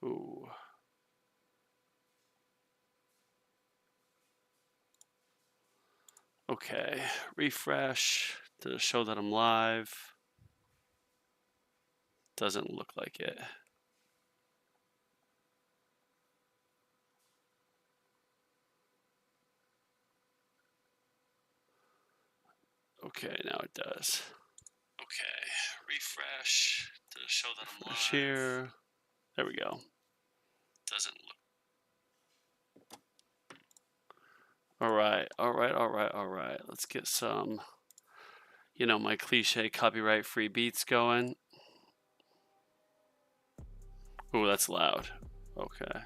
Ooh. Okay, refresh to show that I'm live. Doesn't look like it. Okay, now it does. Okay, refresh to show that I'm live. Here. There we go. Doesn't look. All right. Let's get some, my cliche copyright-free beats going. Ooh, that's loud. Okay.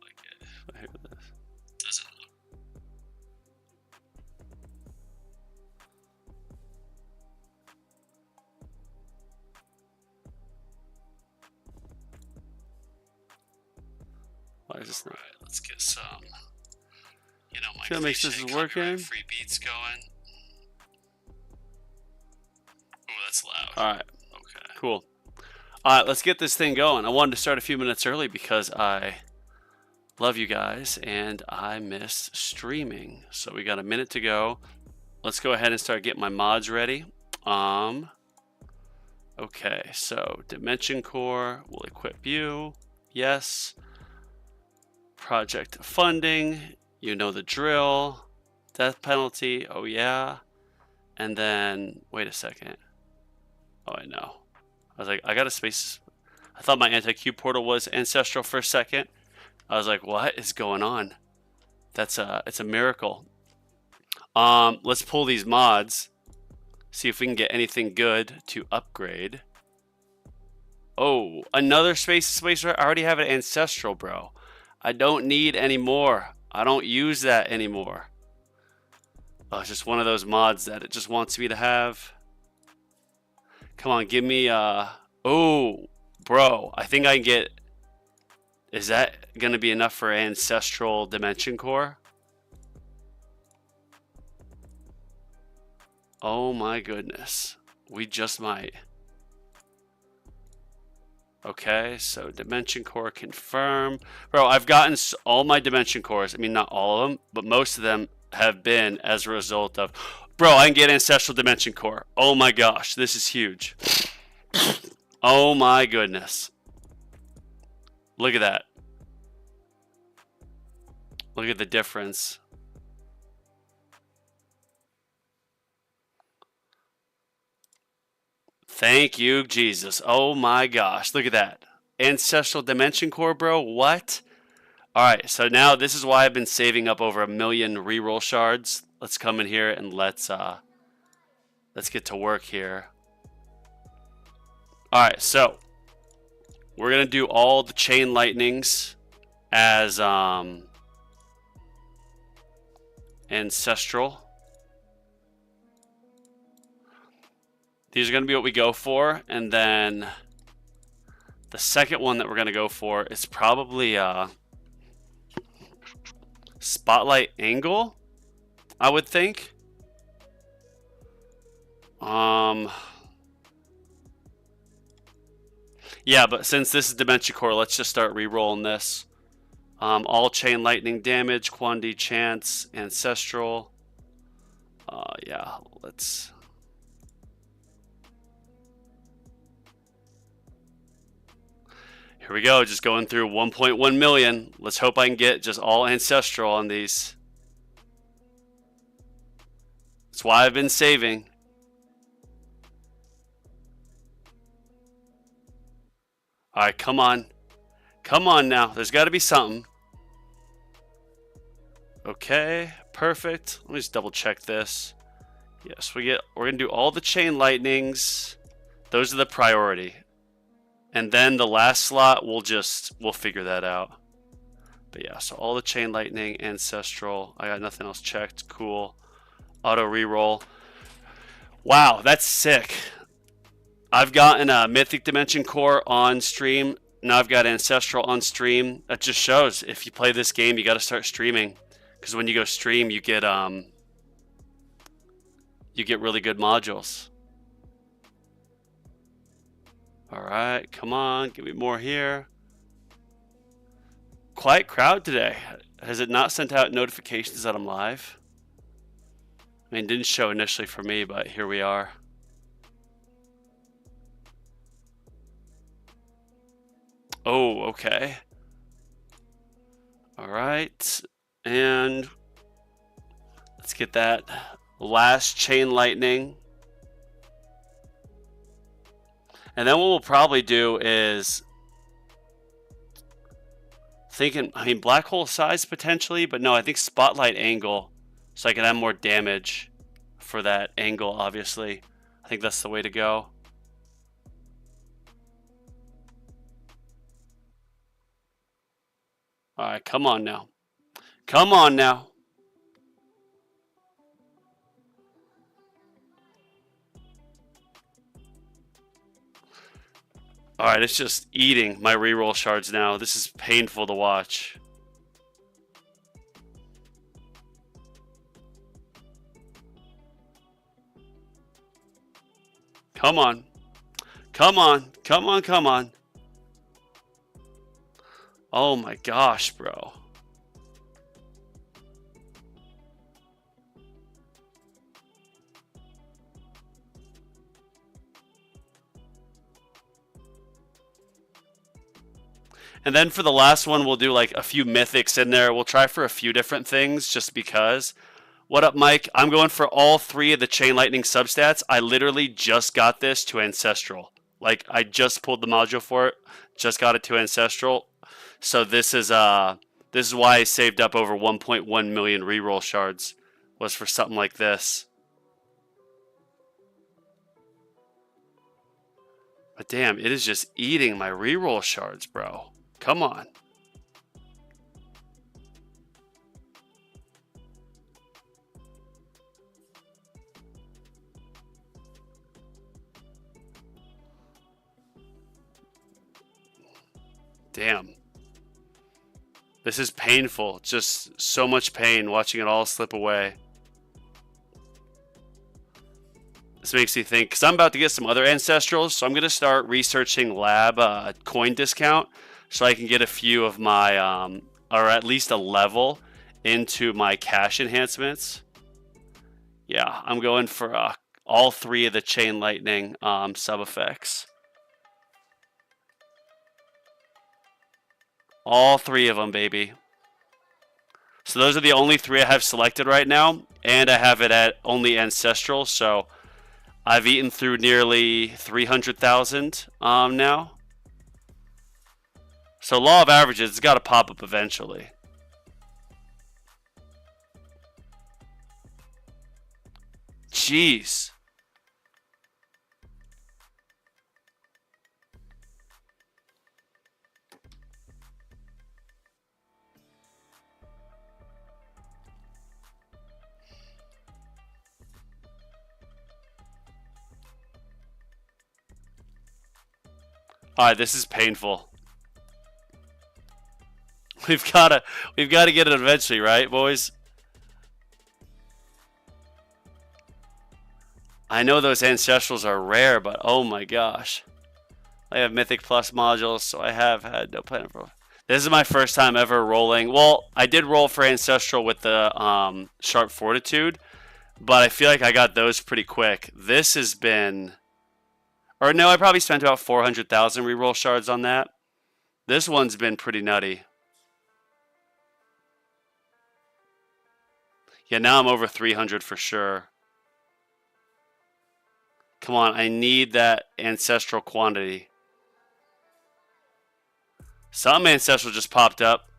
Like it. I hear this. Doesn't look. Why is this not? Alright, let's get some. My cliche makes this working. Free beats going. Ooh, that's loud. All right. Okay. Cool. All right, let's get this thing going. I wanted to start a few minutes early because I love you guys and I miss streaming. So we got a minute to go. Let's go ahead and start getting my mods ready. Okay, so Dimension Core will equip you. Yes. Project funding. You know the drill. Death penalty. Oh, yeah. And then, wait a second. Oh, I know. I was like, I got a space. I thought my anti-Q portal was ancestral for a second. I was like, what is going on? It's a miracle. Let's pull these mods. See if we can get anything good to upgrade. Oh, another space. I already have an ancestral, bro. I don't need any more. I don't use that anymore. Oh, it's just one of those mods that it just wants me to have. Come on, give me oh, bro, I think I can get. Is that gonna be enough for ancestral dimension core? Oh my goodness, we just might. Okay, so dimension core confirm. Bro, I've gotten all my dimension cores. I mean, not all of them, but most of them have been as a result of. Bro, I can get ancestral dimension core. Oh my gosh, this is huge. Oh my goodness. Look at that. Look at the difference. Thank you, Jesus. Oh my gosh. Look at that. Ancestral Dimension Core, bro. What? Alright, so now this is why I've been saving up over 1 million reroll shards. Let's come in here and let's get to work here. Alright, so we're gonna do all the chain lightnings as ancestral. These are going to be what we go for, and then the second one that we're going to go for is probably Spotlight Angle, I would think. Yeah, but since this is Dimension Core, let's just start re-rolling this. All chain lightning damage, quantity chance, ancestral. Yeah, let's. Here we go, just going through 1.1 million. Let's hope I can get just all ancestral on these. That's why I've been saving. Alright, come on. Come on now. There's got to be something. Okay, perfect. Let me just double check this. Yes, we're going to do all the chain lightnings. Those are the priority. And then the last slot, we'll figure that out. But yeah, so all the chain lightning, ancestral. I got nothing else checked. Cool. Auto reroll. Wow, that's sick. I've gotten a Mythic Dimension Core on stream. Now I've got Ancestral on stream. That just shows if you play this game, you got to start streaming. Because when you go stream, you get you get really good modules. All right, come on, give me more here. Quiet crowd today. Has it not sent out notifications that I'm live? I mean, it didn't show initially for me, but here we are. Oh, okay. All right, and let's get that last chain lightning. And then what we'll probably do is thinking, I mean, black hole size potentially, but no, I think spotlight angle, so I can have more damage for that angle, obviously. I think that's the way to go. All right, come on now. Come on now. All right, it's just eating my reroll shards now. This is painful to watch. Come on. Come on. Come on, come on. Oh my gosh, bro. And then for the last one, we'll do like a few mythics in there. We'll try for a few different things just because. What up, Mike? I'm going for all 3 of the Chain Lightning substats. I literally just got this to Ancestral. Like, I just pulled the module for it. Just got it to Ancestral. So this is why I saved up over 1.1 million reroll shards. Was for something like this. But damn, it is just eating my reroll shards, bro. Come on. Damn. This is painful. Just so much pain watching it all slip away. This makes me think, because I'm about to get some other Ancestrals, so I'm going to start researching lab coin discount so I can get a few of my, or at least a level into my cash enhancements. Yeah, I'm going for all 3 of the Chain Lightning sub effects. All 3 of them, baby. So those are the only 3 I have selected right now, and I have it at only Ancestral, so I've eaten through nearly 300,000 now. So law of averages, it's got to pop up eventually. Jeez. All right, this is painful. We've got to get it eventually, right, boys? I know those Ancestrals are rare, but oh my gosh. I have Mythic Plus modules, so I have had no plan for. This is my first time ever rolling. Well, I did roll for Ancestral with the Sharp Fortitude, but I feel like I got those pretty quick. This has been... Or no, I probably spent about 400,000 reroll shards on that. This one's been pretty nutty. Yeah, now I'm over 300 for sure. Come on, I need that Ancestral quantity. Some Ancestral just popped up.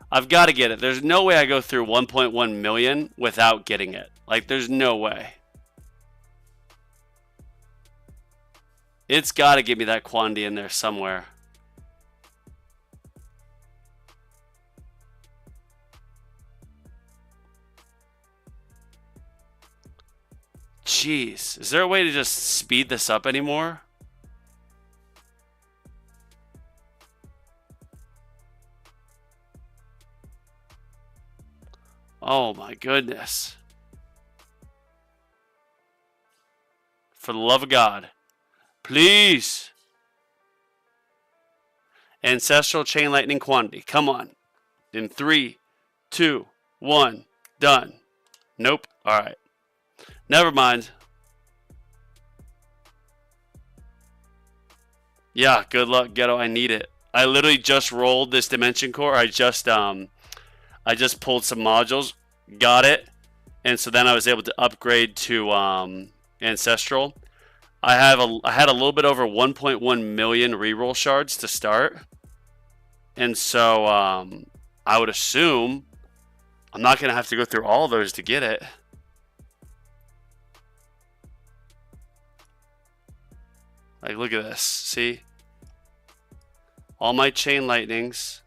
I've got to get it. There's no way I go through 1.1 million without getting it. Like, there's no way. It's got to give me that quantity in there somewhere. Jeez, is there a way to just speed this up anymore? Oh my goodness. For the love of God. Please. Ancestral Chain Lightning quantity. Come on. In 3, 2, 1. Done. Nope. Alright. Never mind. Yeah, good luck, Ghetto. I need it. I literally just rolled this Dimension Core. I just pulled some modules, got it, and so then I was able to upgrade to Ancestral. I had a little bit over 1.1 million reroll shards to start, and so I would assume I'm not gonna have to go through all of those to get it. Like, look at this. See? All my Chain Lightnings.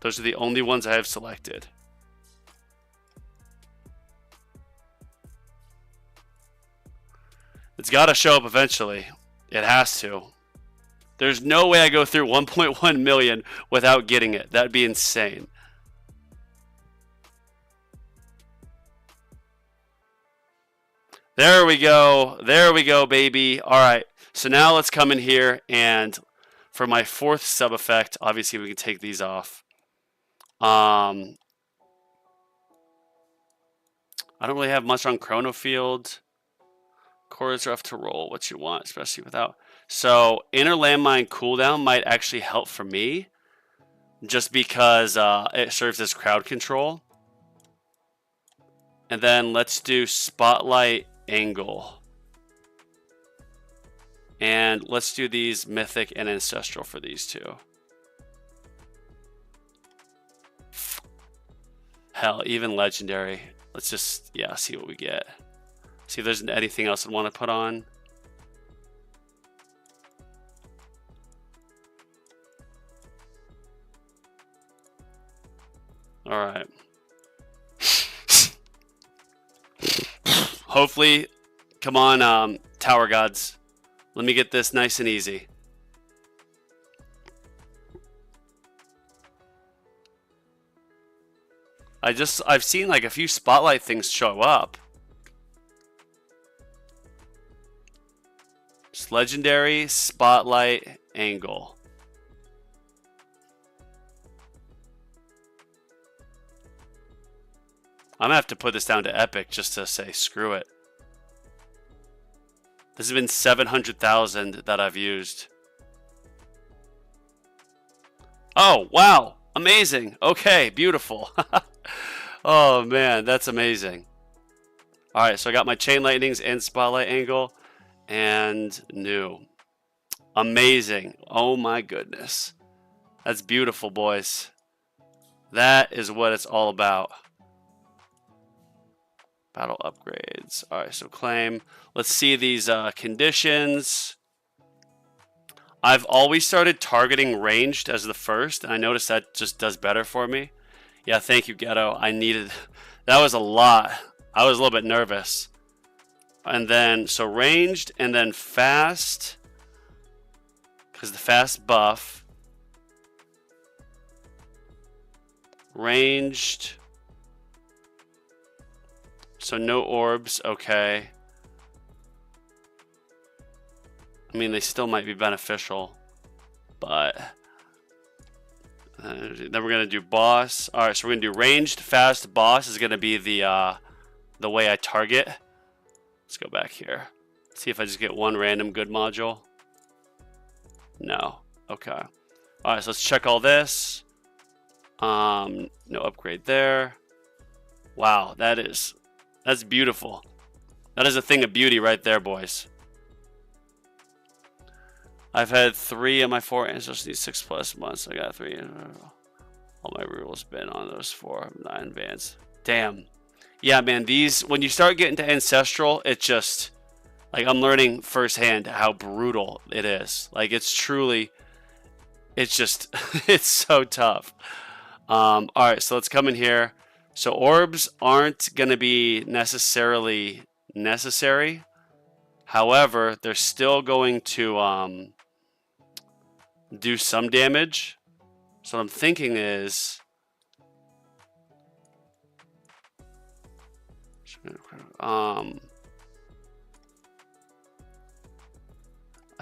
Those are the only ones I have selected. It's got to show up eventually. It has to. There's no way I go through 1.1 million without getting it. That'd be insane. There we go. There we go, baby. All right. So now let's come in here, and for my fourth sub effect, obviously we can take these off. I don't really have much on Chrono Field. Cores rough to roll. What you want, especially without. So Inner Landmine cooldown might actually help for me, just because it serves as crowd control. And then let's do Spotlight Angle. And let's do these Mythic and Ancestral for these two. Hell, even Legendary. Let's just, yeah, see what we get. See if there's anything else I want to put on. All right. Hopefully, come on, Tower Gods. Let me get this nice and easy. I've seen like a few Spotlight things show up. Just Legendary, Spotlight, Angle. I'm gonna have to put this down to Epic just to say screw it. This has been 700,000 that I've used. Oh, wow. Amazing. Okay, beautiful. Oh, man, that's amazing. All right, so I got my Chain Lightnings and Spotlight Angle and new. Amazing. Oh, my goodness. That's beautiful, boys. That is what it's all about. Battle upgrades. All right, so claim. Let's see these conditions. I've always started targeting ranged as the first, and I noticed that just does better for me. Yeah, thank you, Ghetto. I needed... That was a lot. I was a little bit nervous. And then, so ranged, and then fast. Because the fast buff. Ranged... So no orbs, okay. I mean, they still might be beneficial, but then we're gonna do boss. All right, so we're gonna do ranged, fast. Boss is gonna be the way I target. Let's go back here. See if I just get one random good module. No. Okay. All right, so let's check all this. No upgrade there. Wow, that's beautiful. That is a thing of beauty right there, boys. I've had 3 of my 4 ancestors these 6+ months. I got 3. All my rules been on those 4. 9 advanced. Damn. Yeah, man. These, when you start getting to ancestral, it just, like, I'm learning firsthand how brutal it is. Like, it's truly, it's just, it's so tough. All right, so let's come in here. So orbs aren't going to be necessarily necessary. However, they're still going to do some damage. So what I'm thinking is I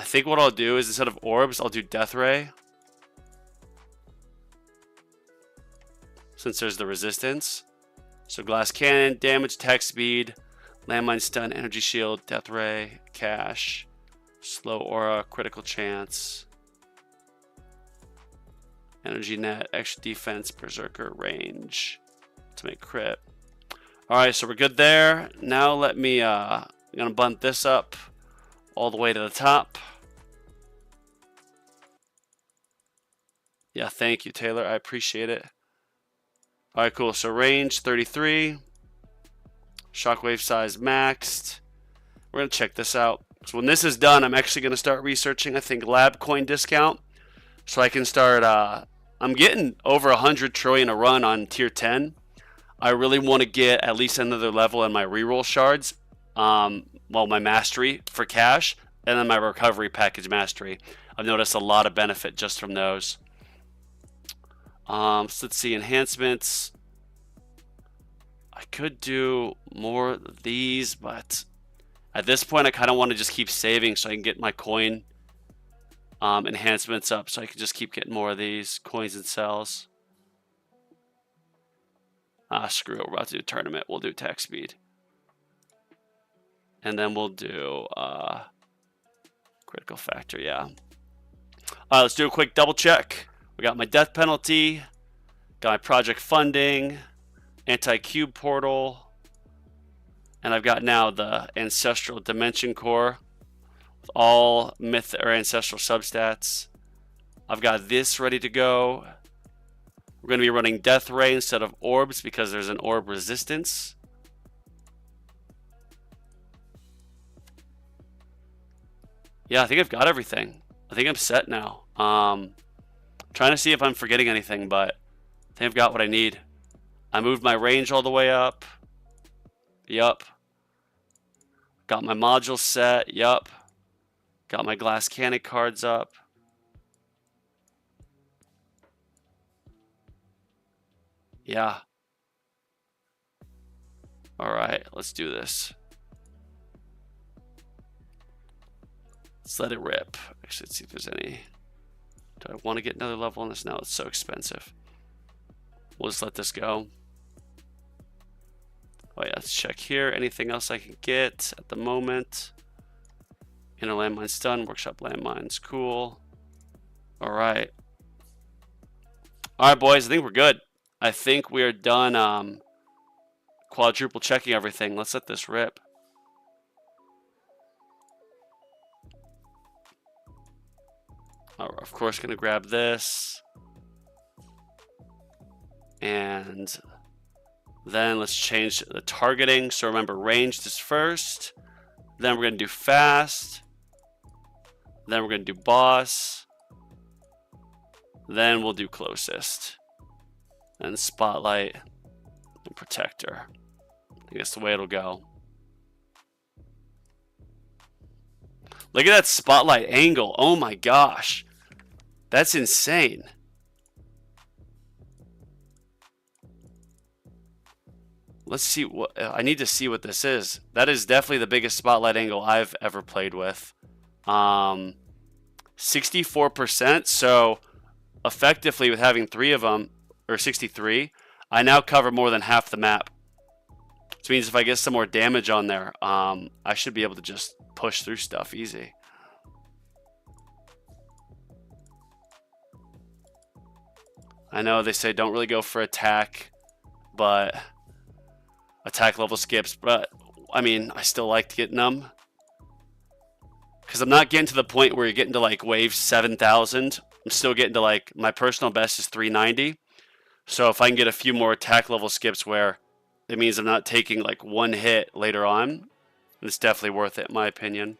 think what I'll do is instead of orbs, I'll do Death Ray. Since there's the resistance. So glass cannon, damage, attack speed, landmine stun, energy shield, death ray, cash, slow aura, critical chance, energy net, extra defense, berserker, range to make crit. Alright, so we're good there. Now let me, I'm gonna bump this up all the way to the top. Yeah, thank you, Taylor. I appreciate it. Alright, cool. So range 33. Shockwave size maxed. We're going to check this out. So when this is done, I'm actually going to start researching, I think, lab coin discount. So I can start, I'm getting over 100 trillion a run on tier 10. I really want to get at least another level in my reroll shards. Well, my mastery for cash. And then my recovery package mastery. I've noticed a lot of benefit just from those. So let's see, enhancements. I could do more of these, but at this point I kind of want to just keep saving so I can get my coin enhancements up so I can just keep getting more of these coins and cells. Screw it, we're about to do a tournament. We'll do attack speed. And then we'll do critical factor, yeah. Alright, let's do a quick double check. We got my death penalty, got my project funding, anti-cube portal, and I've got now the ancestral dimension core with all myth or ancestral substats. I've got this ready to go. We're going to be running death ray instead of orbs because there's an orb resistance. Yeah, I think I've got everything. I think I'm set now. Trying to see if I'm forgetting anything, but I think I've got what I need. I moved my range all the way up. Yup. Got my module set. Yup. Got my glass cannon cards up. Yeah. Alright, let's do this. Let's let it rip. Actually, let's see if there's any... Do I want to get another level on this? No, it's so expensive. We'll just let this go. Oh yeah, let's check here. Anything else I can get at the moment? Inner landmine stun, workshop landmines, cool. Alright. Alright boys, I think we're good. I think we are done quadruple checking everything. Let's let this rip. Of course, gonna grab this. And then let's change the targeting. So remember, ranged is first. Then we're gonna do fast. Then we're gonna do boss. Then we'll do closest. And spotlight and protector. I think that's the way it'll go. Look at that spotlight angle. Oh my gosh. That's insane. Let's see what I need to see what this is. That is definitely the biggest spotlight angle I've ever played with. 64%. So effectively with having 3 of them, or 63, I now cover more than half the map. Which means if I get some more damage on there, I should be able to just push through stuff easy. I know they say don't really go for attack, but attack level skips, but I mean, I still like getting them. Because I'm not getting to the point where you're getting to like wave 7,000. I'm still getting to like, my personal best is 390. So if I can get a few more attack level skips where it means I'm not taking like one hit later on, it's definitely worth it in my opinion.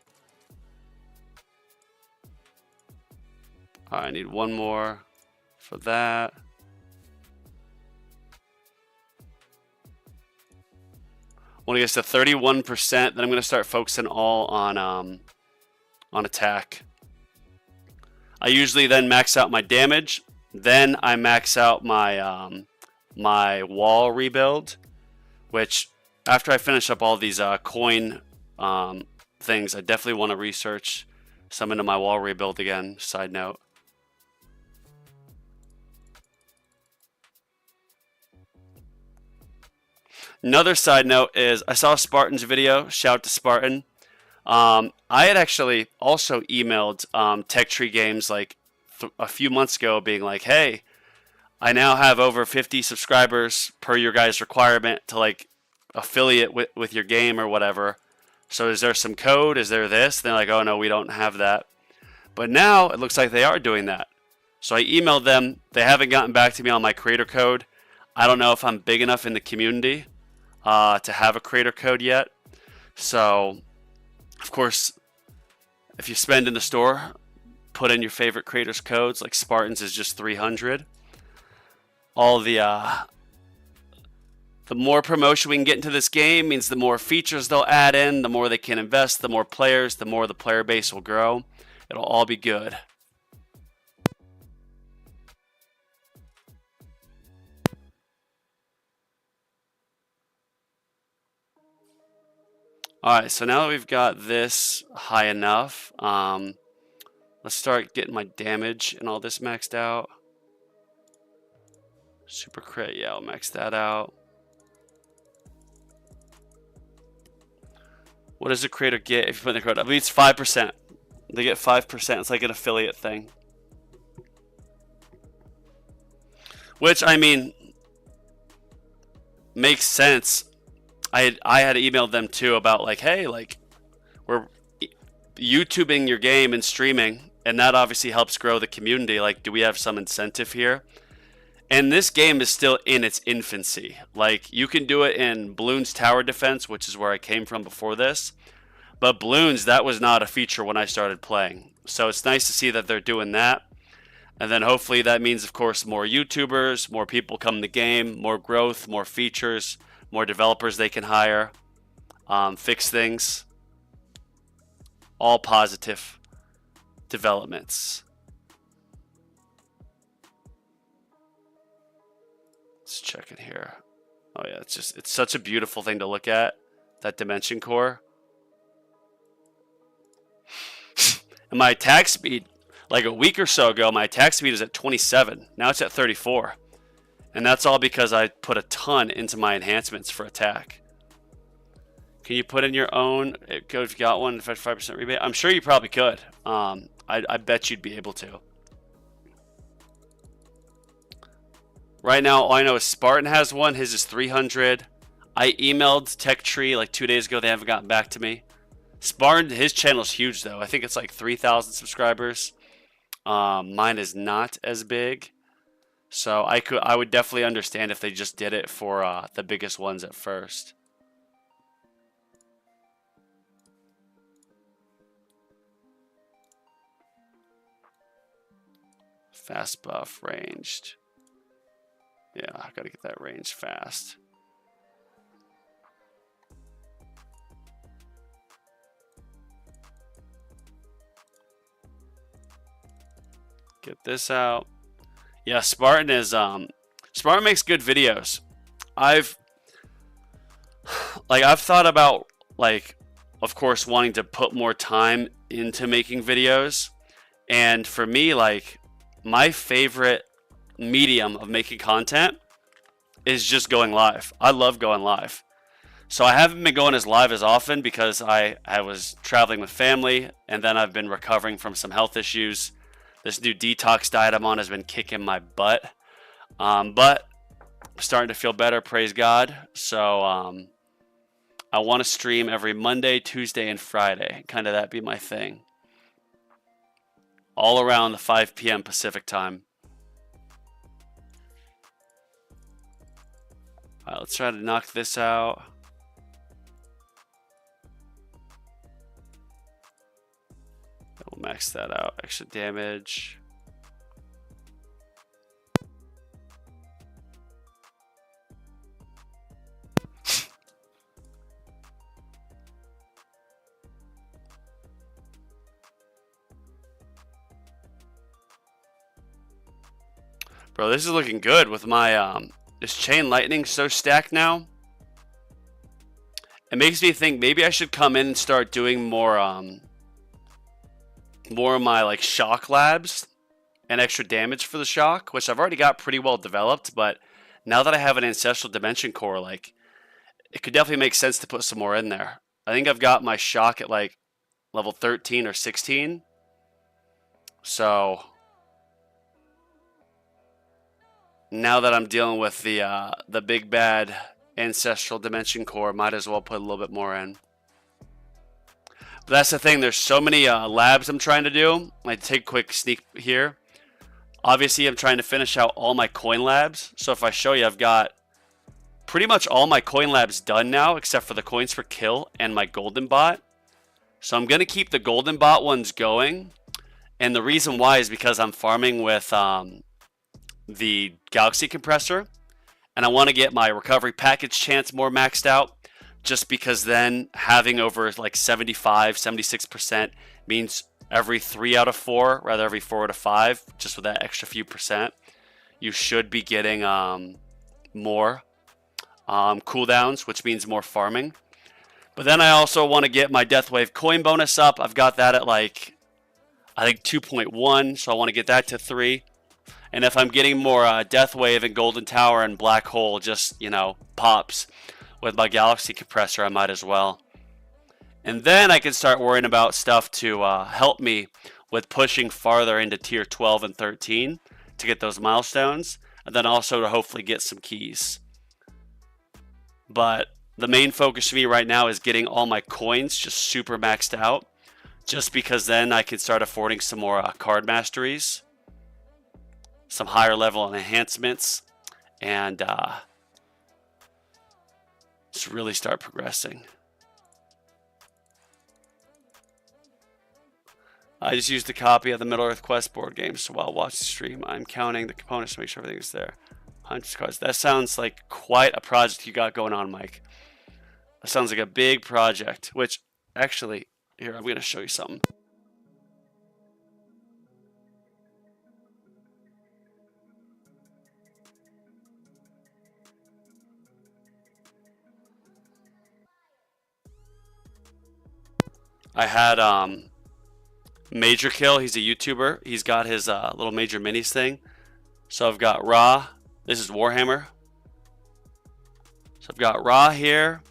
I need one more for that. When it gets to 31%, then I'm going to start focusing all on attack. I usually then max out my damage. Then I max out my my wall rebuild, which after I finish up all these coin things, I definitely want to research some into my wall rebuild again. Side note. Another side note is I saw Spartan's video. Shout out to Spartan. I had actually also emailed Tech Tree Games like a few months ago being like, hey, I now have over 50 subscribers per your guys' requirement to like affiliate with your game or whatever. So is there some code? Is there this? They're like, oh no, we don't have that. But now it looks like they are doing that. So I emailed them. They haven't gotten back to me on my creator code. I don't know if I'm big enough in the community to have a creator code yet. So, of course, if you spend in the store, put in your favorite creators' codes. Like Spartans is just 300. All the more promotion we can get into this game means the more features they'll add in, the more they can invest, the more players, the more the player base will grow. It'll all be good. Alright, so now that we've got this high enough, let's start getting my damage and all this maxed out. Super crit, yeah, I'll max that out. What does the creator get if you put in the code? I believe it's 5%. They get 5%. It's like an affiliate thing. Which, I mean, makes sense. I had emailed them too about like, hey, like we're YouTubing your game and streaming, and that obviously helps grow the community. Like, do we have some incentive here? And this game is still in its infancy. Like, you can do it in Bloons Tower Defense, which is where I came from before this. But Bloons, that was not a feature when I started playing. So it's nice to see that they're doing that. And then hopefully that means, of course, more YouTubers, more people come in the game, more growth, more features, more developers they can hire, fix things. All positive developments. Let's check it here. Oh yeah, it's such a beautiful thing to look at, that dimension core. And my attack speed, like a week or so ago, my attack speed is at 27. Now it's at 34. And that's all because I put a ton into my enhancements for attack. Can you put in your own code if you got one, 5% rebate? I'm sure you probably could. I bet you'd be able to. Right now, all I know is Spartan has one. His is 300. I emailed Tech Tree like 2 days ago. They haven't gotten back to me. Spartan, his channel's huge though. I think it's like 3,000 subscribers. Mine is not as big. So I would definitely understand if they just did it for the biggest ones at first. Fast buff, ranged. Yeah, I gotta get that range fast. Get this out. Yeah, Spartan is Spartan makes good videos. I've thought about, like, of course, wanting to put more time into making videos. And for me, like, my favorite medium of making content is just going live. I love going live. So I haven't been going as live as often because I was traveling with family, and then I've been recovering from some health issues. This new detox diet I'm on has been kicking my butt. But I'm starting to feel better, praise God. So I want to stream every Monday, Tuesday, and Friday. Kind of that be my thing. All around the 5 p.m. Pacific time. All right, let's try to knock this out. We'll max that out. Extra damage. Bro, this is looking good with my this chain lightning so stacked now. It makes me think maybe I should come in and start doing more of my like shock labs and extra damage for the shock, which I've already got pretty well developed. But now that I have an ancestral dimension core, like it could definitely make sense to put some more in there. I think I've got my shock at like level 13 or 16. So now that I'm dealing with the big bad ancestral dimension core, might as well put a little bit more in. But that's the thing. There's so many labs I'm trying to do. I take a quick sneak here. Obviously, I'm trying to finish out all my coin labs. So if I show you, I've got pretty much all my coin labs done now, except for the coins for kill and my golden bot. So I'm going to keep the golden bot ones going. And the reason why is because I'm farming with the galaxy compressor. And I want to get my recovery package chance more maxed out. Just because then having over like 75, 76% means every 3 out of 4, rather every 4 out of 5, just with that extra few percent, you should be getting more cooldowns, which means more farming. But then I also want to get my Death Wave coin bonus up. I've got that at like, I think 2.1, so I want to get that to 3. And if I'm getting more Death Wave and Golden Tower and Black Hole, just, you know, pops with my galaxy compressor, I might as well. And then I can start worrying about stuff to help me with pushing farther into tier 12 and 13 to get those milestones, and then also to hopefully get some keys. But the main focus for me right now is getting all my coins just super maxed out, just because then I can start affording some more card masteries, some higher level enhancements, and just really start progressing. I just used a copy of the Middle Earth Quest board game, so while watching the stream, I'm counting the components to make sure everything is there. 100 cards. That sounds like quite a project you got going on, Mike. That sounds like a big project, which actually, here, I'm going to show you something. I had Major Kill. He's a YouTuber. He's got his little Major Minis thing. So I've got Ra. This is Warhammer. So I've got Ra here.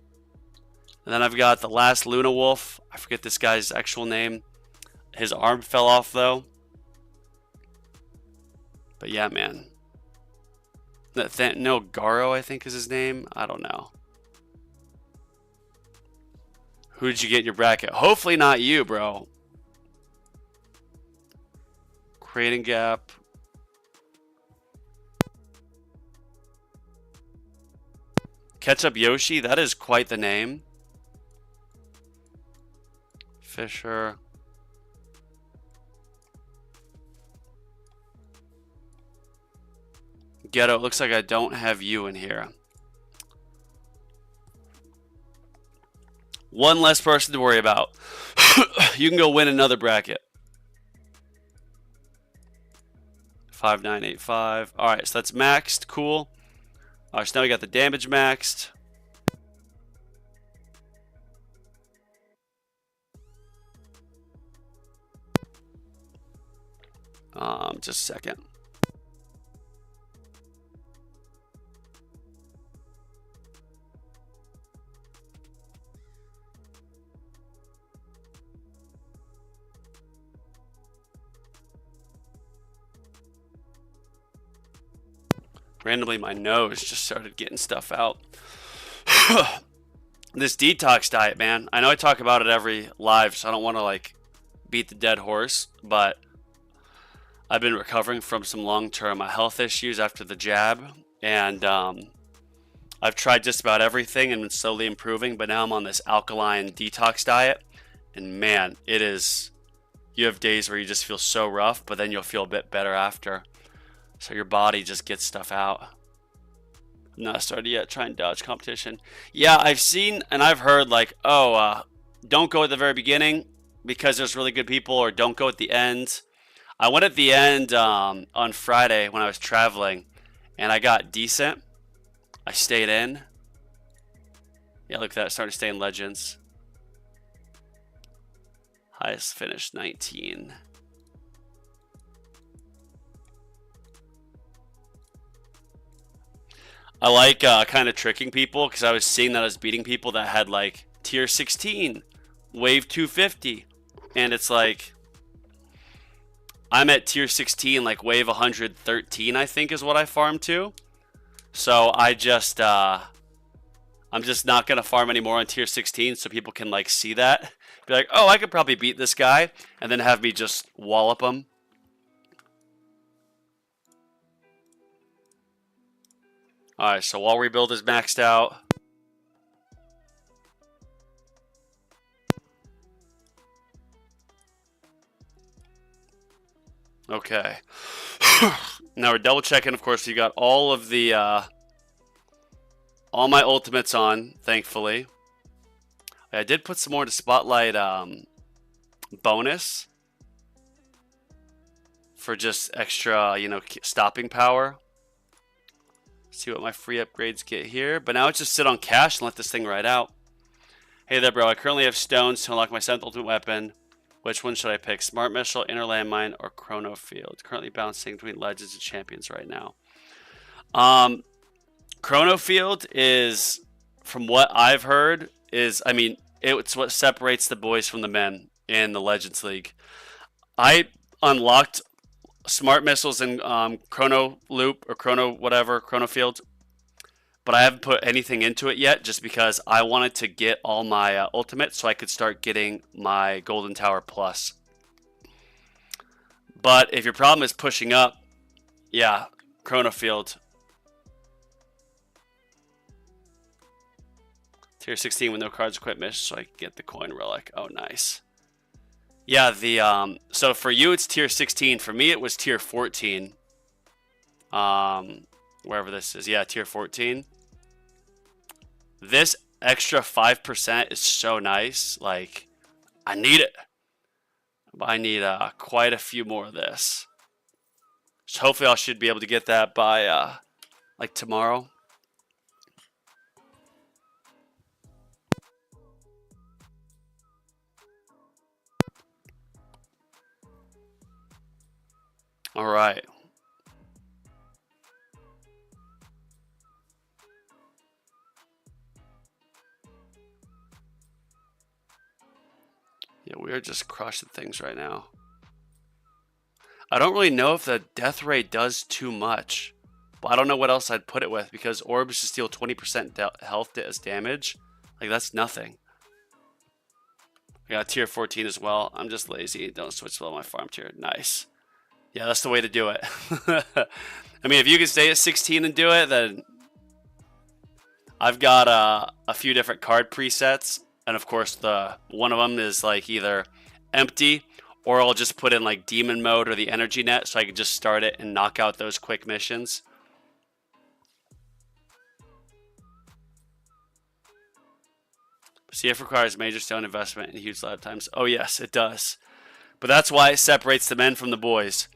And then I've got the last Luna Wolf. I forget this guy's actual name. His arm fell off though. But yeah, man. No, Garo, I think is his name. I don't know. Who did you get in your bracket? Hopefully not you, bro. Creating gap. Ketchup Yoshi, that is quite the name. Fisher. Ghetto, it looks like I don't have you in here. One less person to worry about. You can go win another bracket. 5985. All right, so that's maxed. Cool. All right, so now we got the damage maxed. Just a second. Randomly, my nose just started getting stuff out. This detox diet, man. I know I talk about it every live, so I don't want to like beat the dead horse, but I've been recovering from some long-term health issues after the jab, and I've tried just about everything and been slowly improving, but now I'm on this alkaline detox diet, and man, it is, you have days where you just feel so rough, but then you'll feel a bit better after. So your body just gets stuff out. I'm not started yet. Try and dodge competition. Yeah, I've seen and I've heard like, oh, don't go at the very beginning because there's really good people, or don't go at the end. I went at the end on Friday when I was traveling, and I got decent. I stayed in. Yeah, look at that, starting to stay in Legends. Highest finish, 19. I like kind of tricking people because I was seeing that I was beating people that had like tier 16, wave 250, and it's like I'm at tier 16, like wave 113, I think is what I farmed to. So I'm just not gonna farm anymore on tier 16, so people can like see that, be like, oh, I could probably beat this guy, and then have me just wallop him. All right, so wall rebuild is maxed out. Okay. Now we're double checking. Of course, you got all of the all my ultimates on, thankfully. I did put some more to spotlight bonus for just extra, you know, stopping power. See what my free upgrades get here. But now it's just sit on cash and let this thing ride out. Hey there, bro. I currently have stones to unlock my 7th ultimate weapon. Which one should I pick? Smart Missile, Inner Landmine, or Chrono Field? Currently bouncing between Legends and Champions right now. Chrono Field is, from what I've heard, is, I mean, it's what separates the boys from the men in the Legends League. I unlocked Smart Missiles and Chrono Loop or Chrono whatever, Chrono Field, but I haven't put anything into it yet just because I wanted to get all my ultimates so I could start getting my Golden Tower Plus. But if your problem is pushing up, yeah, Chrono Field. Tier 16 with no cards equipped mission, so I can get the coin relic. Oh, nice. Yeah, the so for you it's tier 16. For me it was tier 14. Wherever this is. Yeah, tier 14. This extra 5% is so nice. Like, I need it. But I need quite a few more of this. So hopefully I should be able to get that by like tomorrow. All right. Yeah, we're just crushing things right now. I don't really know if the death rate does too much. But I don't know what else I'd put it with because orbs just deal 20% health as damage. Like, that's nothing. I got tier 14 as well. I'm just lazy. Don't switch below my farm tier. Nice. Yeah, that's the way to do it. I mean, if you can stay at 16 and do it, then I've got a few different card presets. And of course, one of them is like either empty or I'll just put in like demon mode or the energy net so I can just start it and knock out those quick missions. CF requires major stone investment and huge lab times. Oh yes, it does. But that's why it separates the men from the boys.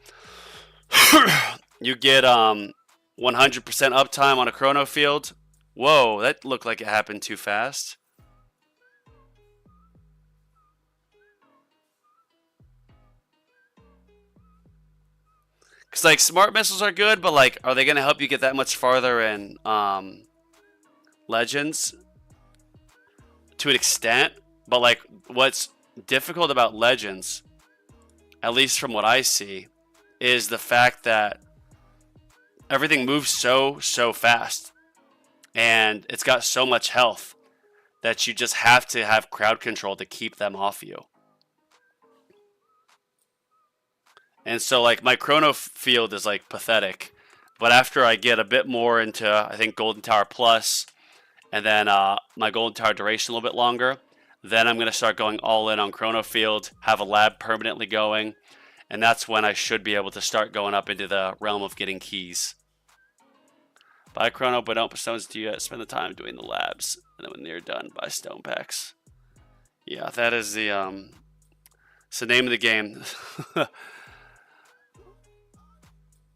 You get 100% uptime on a chrono field. Whoa, that looked like it happened too fast. Because, like, smart missiles are good, but, like, are they going to help you get that much farther in Legends? To an extent. But, like, what's difficult about Legends, at least from what I see, is the fact that everything moves so fast. And it's got so much health that you just have to have crowd control to keep them off you. And so, like, my chrono field is, like, pathetic. But after I get a bit more into, I think, Golden Tower Plus, and then my Golden Tower duration a little bit longer, then I'm going to start going all in on chrono field, have a lab permanently going, and that's when I should be able to start going up into the realm of getting keys. Buy chrono, but don't put stones to you. Spend the time doing the labs, and then when they're done, buy stone packs. Yeah, that is it's the name of the game.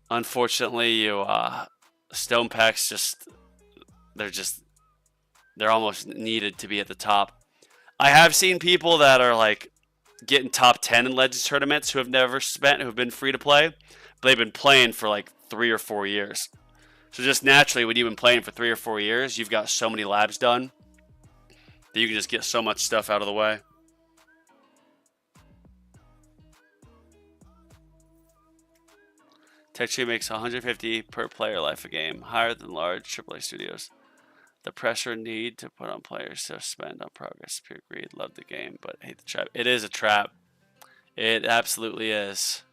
Unfortunately, you stone packs they're just they're almost needed to be at the top. I have seen people that are like getting top 10 in Legends tournaments who have never spent, who have been free to play, but they've been playing for like 3 or 4 years. So just naturally, when you've been playing for 3 or 4 years, you've got so many labs done that you can just get so much stuff out of the way. TechTree makes 150 per player life a game, higher than large AAA studios. The pressure need to put on players to spend on progress. Pure greed. Love the game, but hate the trap. It is a trap. It absolutely is.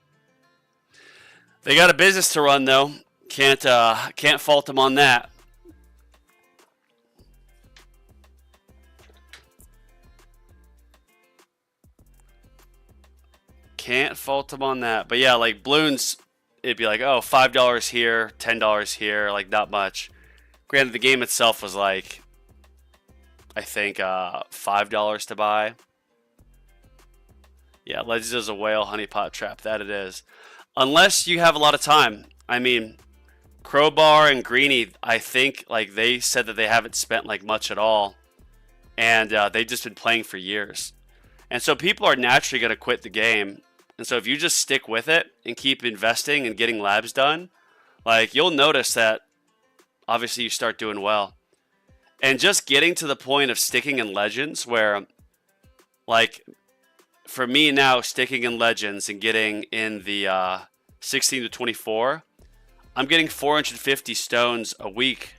They got a business to run though. Can't fault them on that. Can't fault them on that. But yeah, like balloons, it'd be like, oh, $5 here, $10 here, like not much. Granted, the game itself was like, I think $5 to buy. Yeah, Legends is a whale honeypot trap. That it is. Unless you have a lot of time. I mean, Crowbar and Greenie, I think like they said that they haven't spent like much at all. And they've just been playing for years. And so people are naturally going to quit the game. And so if you just stick with it and keep investing and getting labs done, like you'll notice that obviously you start doing well. And just getting to the point of sticking in Legends where like for me now sticking in Legends and getting in the 16 to 24, I'm getting 450 stones a week.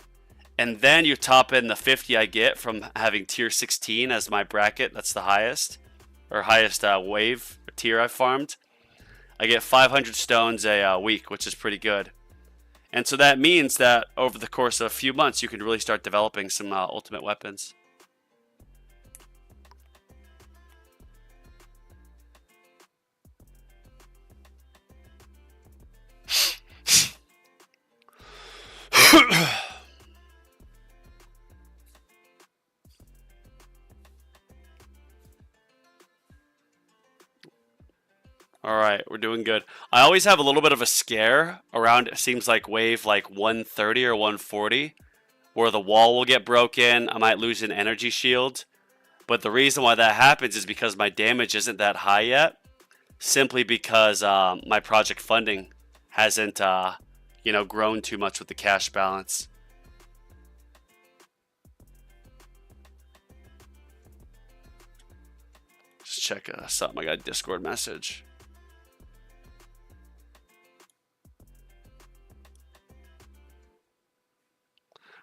And then you top in the 50 I get from having tier 16 as my bracket. That's the highest or highest wave tier I farmed. I get 500 stones a week, which is pretty good. And so that means that over the course of a few months, you can really start developing some ultimate weapons. All right, we're doing good. I always have a little bit of a scare around, it seems like wave like 130 or 140, where the wall will get broken. I might lose an energy shield. But the reason why that happens is because my damage isn't that high yet, simply because my project funding hasn't, grown too much with the cash balance. Just check something. I got a Discord message.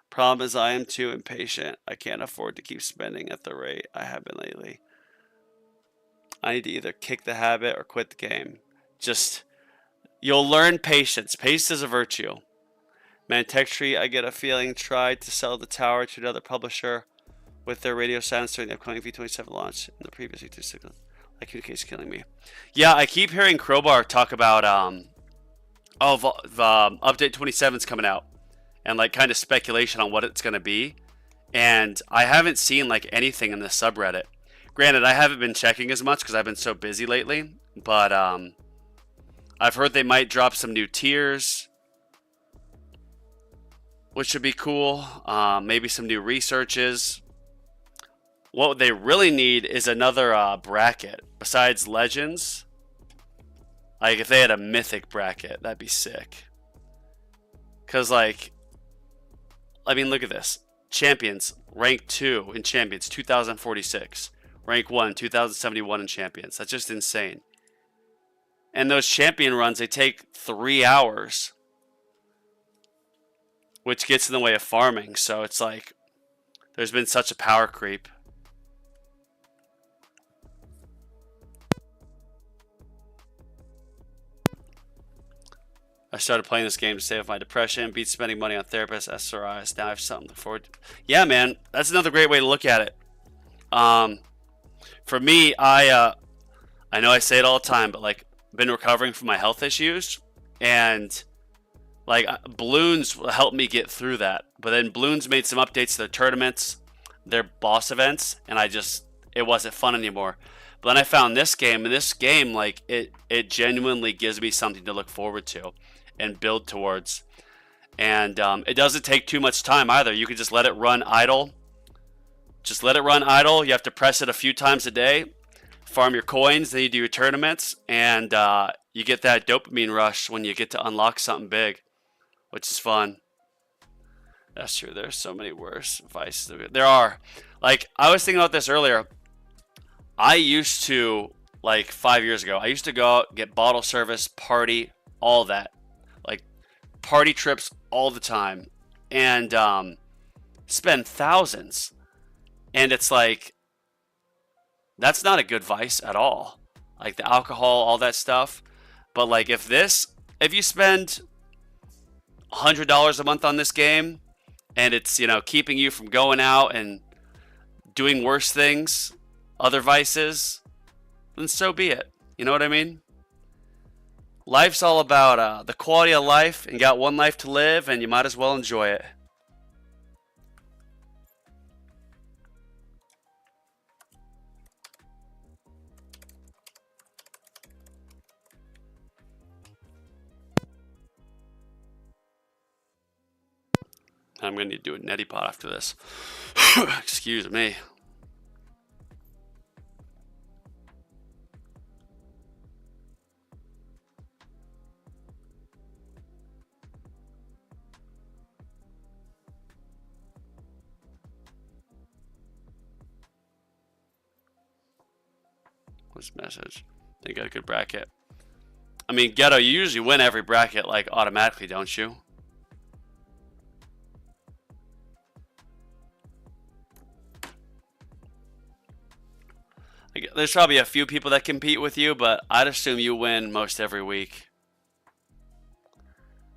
Problem is I am too impatient. I can't afford to keep spending at the rate I have been lately. I need to either kick the habit or quit the game. You'll learn patience. Patience is a virtue. Man, TechTree, I get a feeling, tried to sell the tower to another publisher with their radio silence during the upcoming V27 launch in the previous V26. That communication's killing me. Yeah, I keep hearing Crowbar talk about update 27's coming out. And like kind of speculation on what it's going to be. And I haven't seen like anything in the subreddit. Granted, I haven't been checking as much because I've been so busy lately. But I've heard they might drop some new tiers, which should be cool. Maybe some new researches. What they really need is another bracket. Besides Legends, like if they had a Mythic bracket, that'd be sick. Because like, I mean, look at this. Champions, rank 2 in Champions, 2,046. Rank 1, 2,071 in Champions. That's just insane. And those champion runs, they take 3 hours. Which gets in the way of farming. So it's like, there's been such a power creep. I started playing this game to save my depression, beat spending money on therapists, SRIs. Now I have something to look forward to. Yeah, man, that's another great way to look at it. For me, I know I say it all the time, but like, been recovering from my health issues, and like Balloons helped me get through that. But then Balloons made some updates to their tournaments, their boss events, and it wasn't fun anymore. But then I found this game, and this game, like it genuinely gives me something to look forward to and build towards. And it doesn't take too much time either. You can just let it run idle Just let it run idle. You have to press it a few times a day, farm your coins, then you do your tournaments, and you get that dopamine rush when you get to unlock something big, which is fun. That's true. There's so many worse vices. There are. Like, I was thinking about this earlier. I used to, like 5 years ago, I used to go out, get bottle service, party, all that. Like, party trips all the time. And spend thousands. And it's like, that's not a good vice at all. Like, the alcohol, all that stuff. But, like, if you spend $100 a month on this game, and it's, you know, keeping you from going out and doing worse things, other vices, then so be it. You know what I mean? Life's all about the quality of life, and you got one life to live, and you might as well enjoy it. I'm going to need to do a neti pot after this. Excuse me. What's message? They got a good bracket. I mean, Ghetto, you usually win every bracket, like, automatically, don't you? There's probably a few people that compete with you, but I'd assume you win most every week.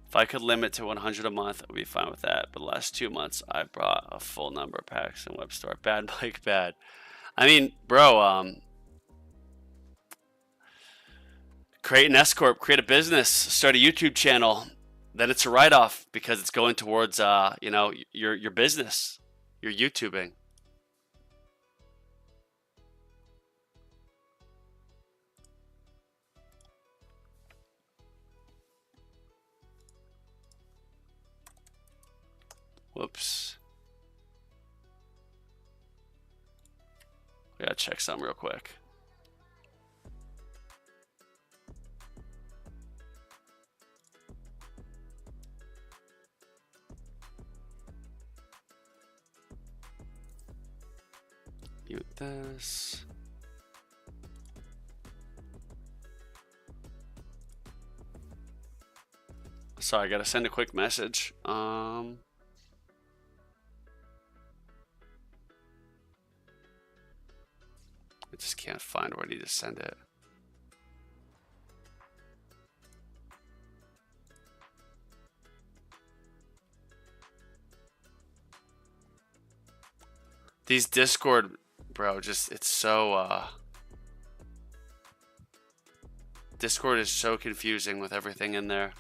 If I could limit to 100 a month, I would be fine with that. But the last 2 months, I brought a full number of packs in Web Store. Bad, Mike, bad. I mean, bro, create an S Corp, create a business, start a YouTube channel. Then it's a write-off because it's going towards, you know, your business, your YouTubing. Whoops. We gotta check something real quick. Mute this. Sorry, I gotta send a quick message. I just can't find where I need to send it. These Discord, bro, just, it's so, Discord is so confusing with everything in there.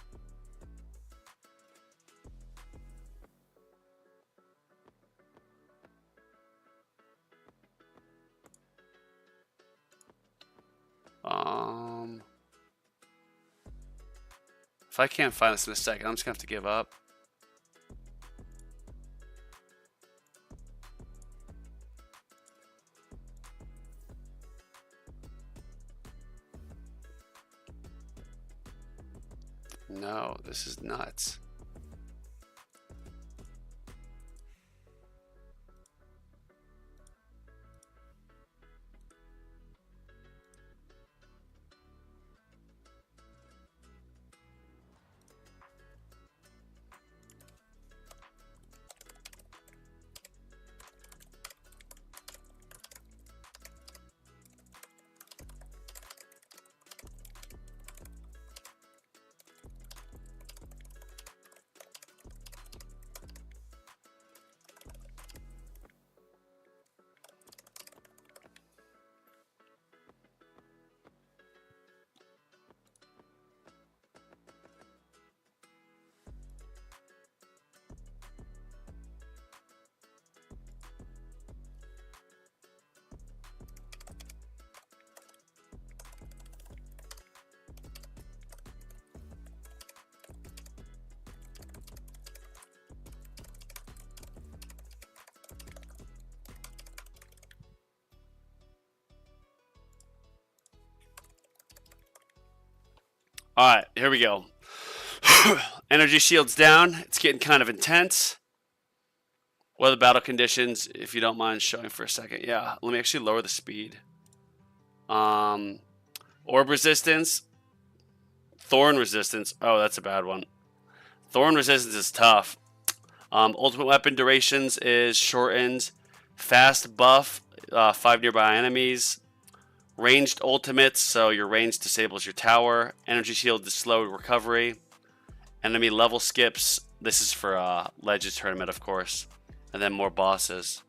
If I can't find this in a second, I'm just gonna have to give up. No, this is nuts. All right, here we go. Energy shield's down. It's getting kind of intense. What are the battle conditions, if you don't mind showing for a second? Yeah, let me actually lower the speed. Orb resistance. Thorn resistance. Oh, that's a bad one. Thorn resistance is tough. Ultimate weapon durations is shortened. Fast buff, 5 nearby enemies. Ranged ultimates, so your range disables your tower. Energy shield is slow recovery. Enemy level skips. This is for Legends tournament, of course. And then more bosses.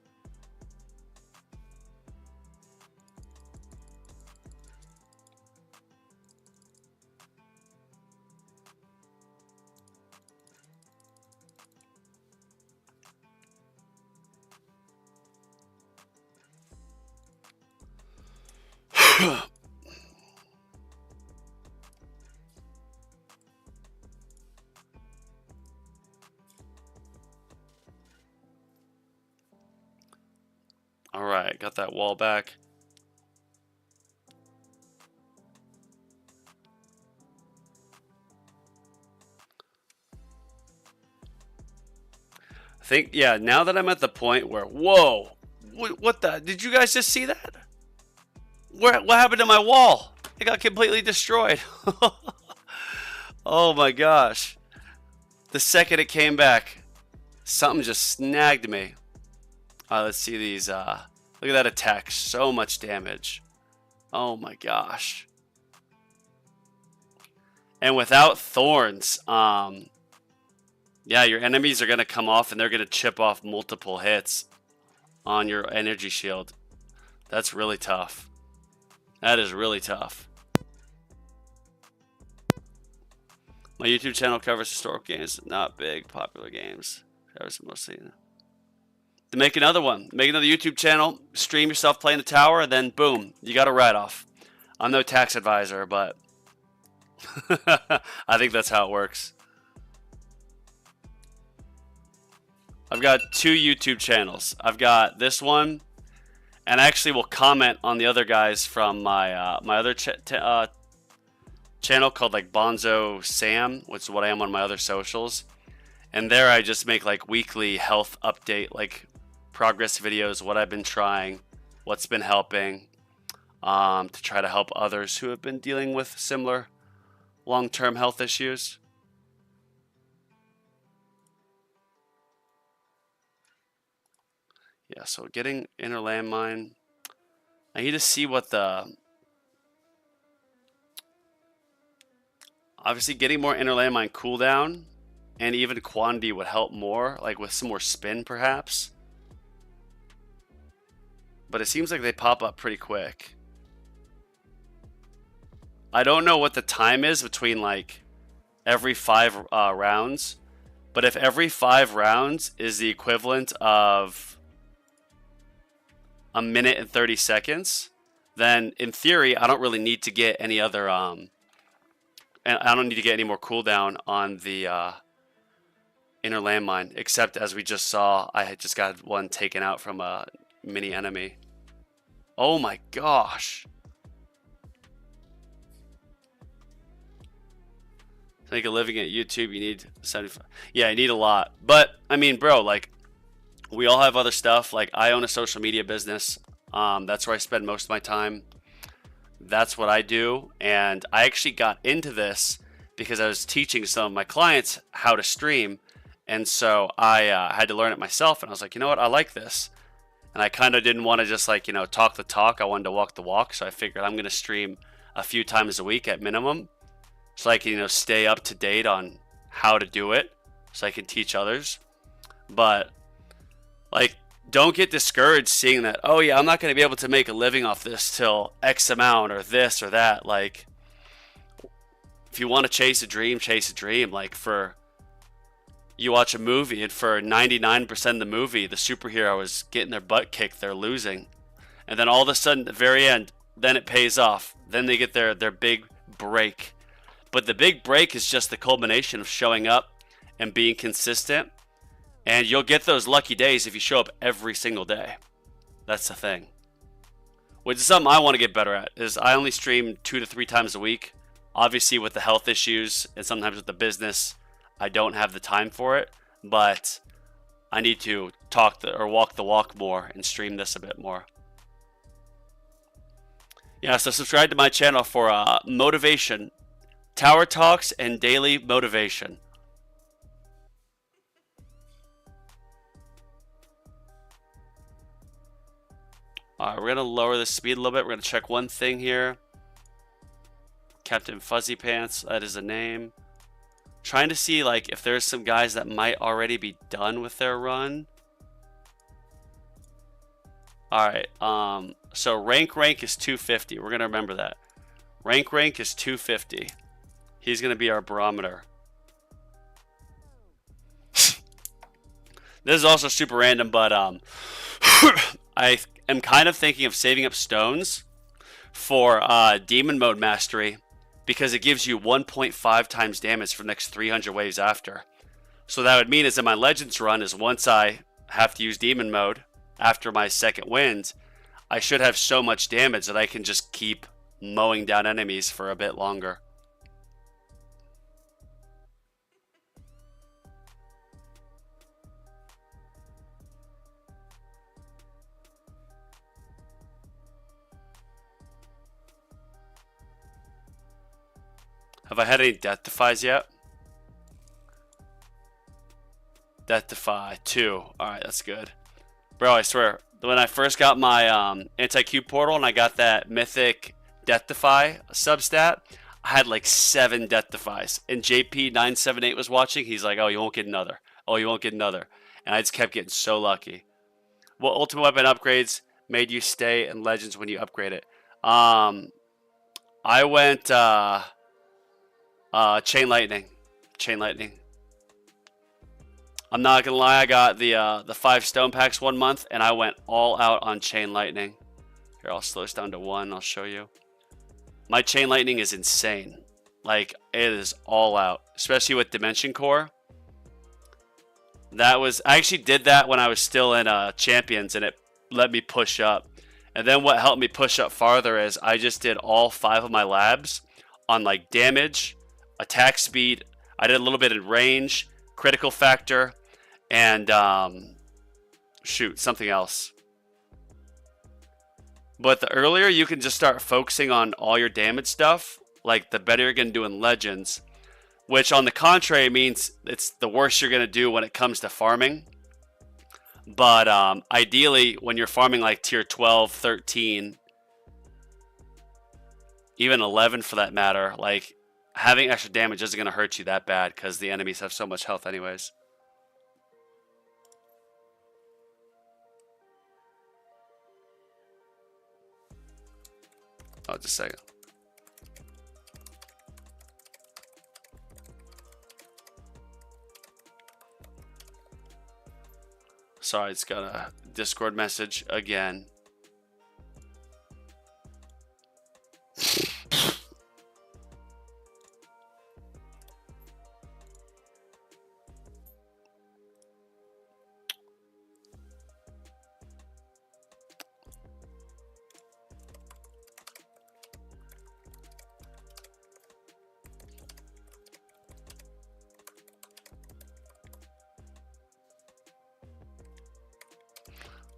All right, got that wall back. I think, yeah, now that I'm at the point where, whoa, what the, did you guys just see that? What happened to my wall? It got completely destroyed. Oh my gosh. The second it came back, something just snagged me. Let's see these. Look at that attack. So much damage. Oh my gosh. And without thorns, yeah, your enemies are going to come off and they're going to chip off multiple hits on your energy shield. That's really tough. That is really tough. My YouTube channel covers historical games, not big, popular games. Covers mostly. To make another one. Make another YouTube channel, stream yourself playing the tower, and then boom, you got a write-off. I'm no tax advisor, but I think that's how it works. I've got 2 YouTube channels. I've got this one, and I actually will comment on the other guys from my my other channel called like Bonzo Sam, which is what I am on my other socials. And there I just make like weekly health update, like progress videos, what I've been trying, what's been helping, to try to help others who have been dealing with similar long-term health issues. Yeah, so getting inner landmine. I need to see what the... Obviously, getting more inner landmine cooldown and even quantity would help more, like with some more spin, perhaps. But it seems like they pop up pretty quick. I don't know what the time is between like every 5 rounds, but if every 5 rounds is the equivalent of a minute and 30 seconds, then in theory, I don't really need to get any other, and I don't need to get any more cooldown on the inner landmine, except as we just saw, I had just got one taken out from a mini enemy. Oh my gosh. To make a living at YouTube, you need 75. Yeah, you need a lot. But, I mean, bro, like, we all have other stuff. Like, I own a social media business. That's where I spend most of my time. That's what I do. And I actually got into this because I was teaching some of my clients how to stream. And so I had to learn it myself. And I was like, you know what? I like this. And I kind of didn't want to just like, you know, talk the talk. I wanted to walk the walk. So I figured I'm going to stream a few times a week at minimum, so I can, you know, stay up to date on how to do it, so I can teach others. But like, don't get discouraged seeing that, oh yeah, I'm not going to be able to make a living off this till X amount or this or that. Like, if you want to chase a dream, chase a dream. Like, you watch a movie and for 99% of the movie, the superhero is getting their butt kicked, they're losing. And then all of a sudden, at the very end, then it pays off. Then they get their big break. But the big break is just the culmination of showing up and being consistent. And you'll get those lucky days if you show up every single day. That's the thing. Which is something I want to get better at. Is I only stream 2 to 3 times a week Obviously, with the health issues and sometimes with the business, I don't have the time for it. But I need to walk the walk more and stream this a bit more. Yeah, so subscribe to my channel for motivation, tower talks, and daily motivation. All right, we're gonna lower the speed a little bit. We're gonna check one thing here. Captain Fuzzy Pants, that is a name. Trying to see like if there's some guys that might already be done with their run. All right, so rank is 250. We're gonna remember that. Rank is 250. He's gonna be our barometer. This is also super random, but I am kind of thinking of saving up stones for demon mode mastery because it gives you 1.5 times damage for the next 300 waves after. So that would mean is in my legends run is once I have to use demon mode after my second wind, I should have so much damage that I can just keep mowing down enemies for a bit longer. Have I had any death defies yet? Death defy 2. Alright, that's good. Bro, I swear, when I first got my anti-Q portal and I got that mythic death defy substat, I had like 7 death defies. And JP978 was watching. He's like, oh, you won't get another. Oh, you won't get another. And I just kept getting so lucky. What ultimate weapon upgrades made you stay in Legends when you upgrade it? I went Chain Lightning. Chain Lightning. I'm not gonna lie, I got the 5 stone packs 1 month, and I went all out on Chain Lightning. Here, I'll slow this down to 1. I'll show you. My Chain Lightning is insane. Like, it is all out, especially with Dimension Core. I actually did that when I was still in Champions, and it let me push up. And then what helped me push up farther is I just did all 5 of my labs on like damage, attack speed. I did a little bit in range, critical factor, and shoot, something else. But the earlier you can just start focusing on all your damage stuff, like the better you're going to do in Legends, which on the contrary means it's the worse you're going to do when it comes to farming. But ideally, when you're farming like tier 12, 13, even 11 for that matter, like having extra damage isn't going to hurt you that bad because the enemies have so much health anyways. Oh, just a second. Sorry, it's got a Discord message again.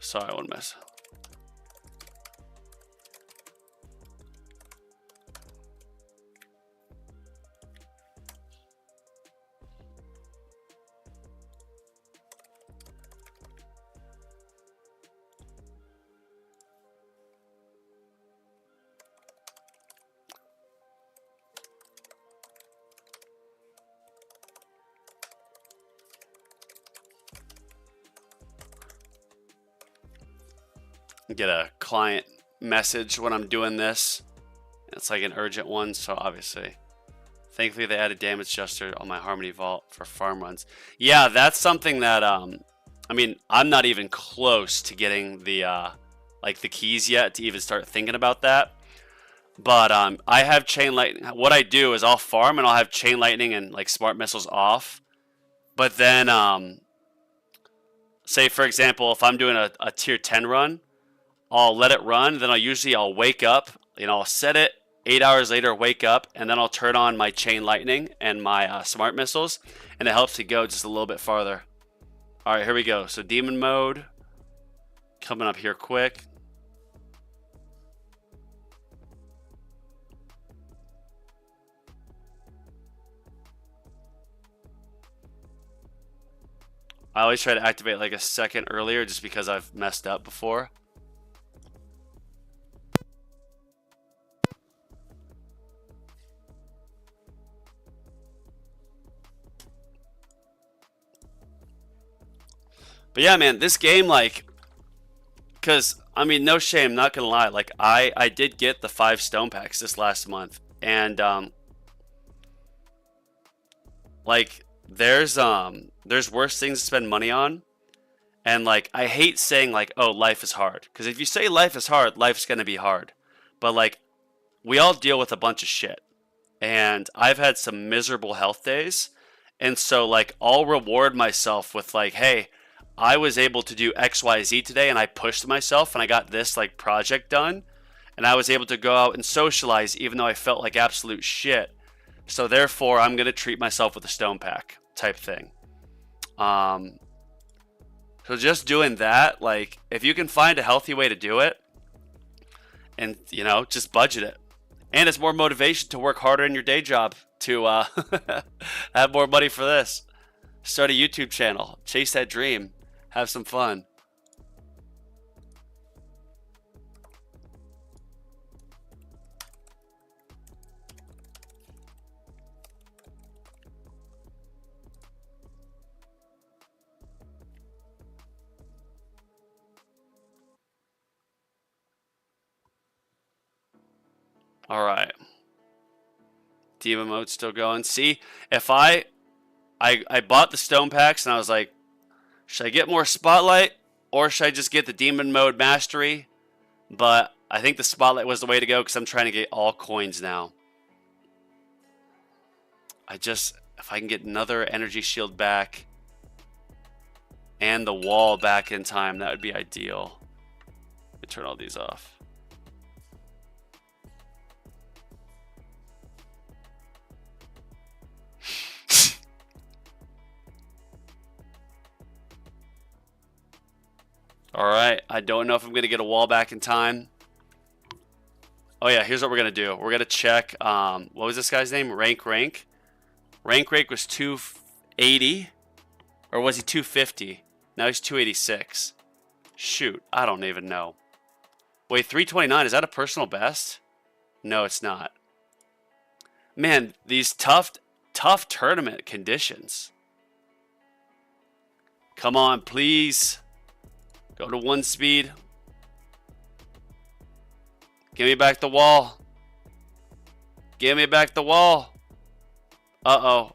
Sorry, one mess. Get a client message when I'm doing this. It's like an urgent one, so obviously. Thankfully, they added damage adjuster on my Harmony Vault for farm runs. Yeah, that's something that, I mean, I'm not even close to getting the, like the keys yet to even start thinking about that. But I have Chain Lightning. What I do is I'll farm and I'll have Chain Lightning and like Smart Missiles off. But then, say for example, if I'm doing a tier 10 run, I'll let it run. Then I'll wake up, you know, I'll set it, 8 hours later, wake up, and then I'll turn on my chain lightning and my smart missiles, and it helps to go just a little bit farther. All right, here we go. So demon mode coming up here quick. I always try to activate like a second earlier just because I've messed up before. But yeah, man, this game, like, because, I mean, no shame, not gonna lie, like, I did get the 5 stone packs this last month, and, like, there's worse things to spend money on, and, like, I hate saying, like, oh, life is hard, because if you say life is hard, life's gonna be hard, but, like, we all deal with a bunch of shit, and I've had some miserable health days, and so, like, I'll reward myself with, like, hey, I was able to do XYZ today, and I pushed myself, and I got this, like, project done, and I was able to go out and socialize even though I felt like absolute shit. So therefore, I'm going to treat myself with a stone pack type thing. So just doing that, like, if you can find a healthy way to do it, and, you know, just budget it. And it's more motivation to work harder in your day job to have more money for this. Start a YouTube channel. Chase that dream. Have some fun. All right. Demon mode still going. See, if I bought the stone packs and I was like, should I get more spotlight or should I just get the demon mode mastery? But I think the spotlight was the way to go because I'm trying to get all coins now. If I can get another energy shield back and the wall back in time, that would be ideal. Let me turn all these off. All right, I don't know if I'm going to get a wall back in time. Oh yeah, here's what we're going to do. We're going to check, what was this guy's name? Rank. Rank was 280, or was he 250? Now he's 286. Shoot, I don't even know. Wait, 329, is that a personal best? No, it's not. Man, these tough tournament conditions. Come on, please. Go to 1 speed. Give me back the wall. Give me back the wall. Uh-oh.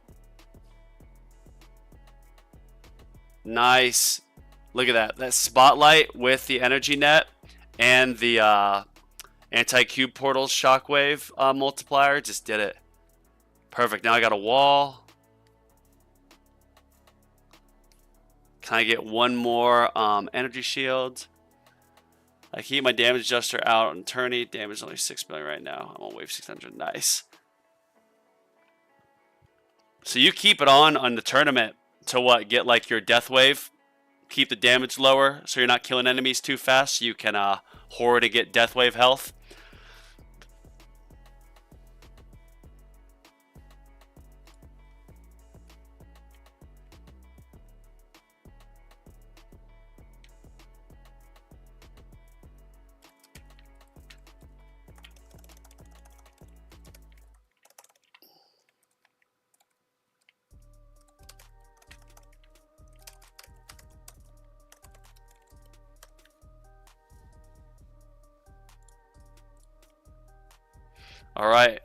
Nice. Look at that. That spotlight with the energy net and the anti-cube portal shockwave multiplier just did it. Perfect. Now I got a wall. Can I get one more energy shield? I keep my damage adjuster out on tourney. Damage is only 6 million right now. I'm on wave 600. Nice. So you keep it on the tournament to what? Get like your death wave. Keep the damage lower so you're not killing enemies too fast. So you can hoard and get death wave health. All right.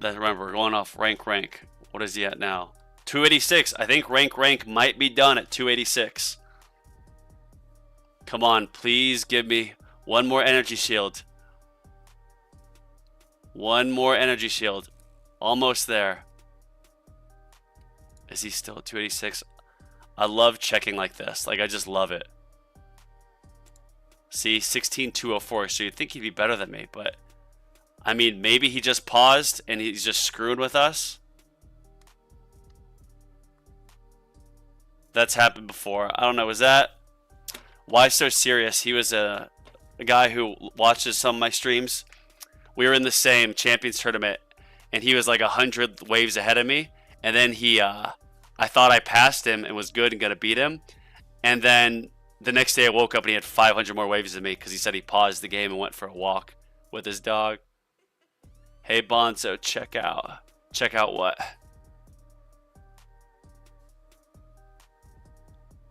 Remember, we're going off rank. What is he at now? 286. I think rank might be done at 286. Come on, please give me one more energy shield. One more energy shield. Almost there. Is he still at 286? I love checking like this. Like, I just love it. See, 16,204. So you'd think he'd be better than me, but I mean, maybe he just paused and he's just screwing with us. That's happened before. I don't know. Was that Why So Serious? He was a guy who watches some of my streams. We were in the same Champions tournament, and he was like 100 waves ahead of me. And then I thought I passed him and was good and gonna beat him. And then the next day I woke up and he had 500 more waves than me because he said he paused the game and went for a walk with his dog. Hey Bonzo, check out. Check out what?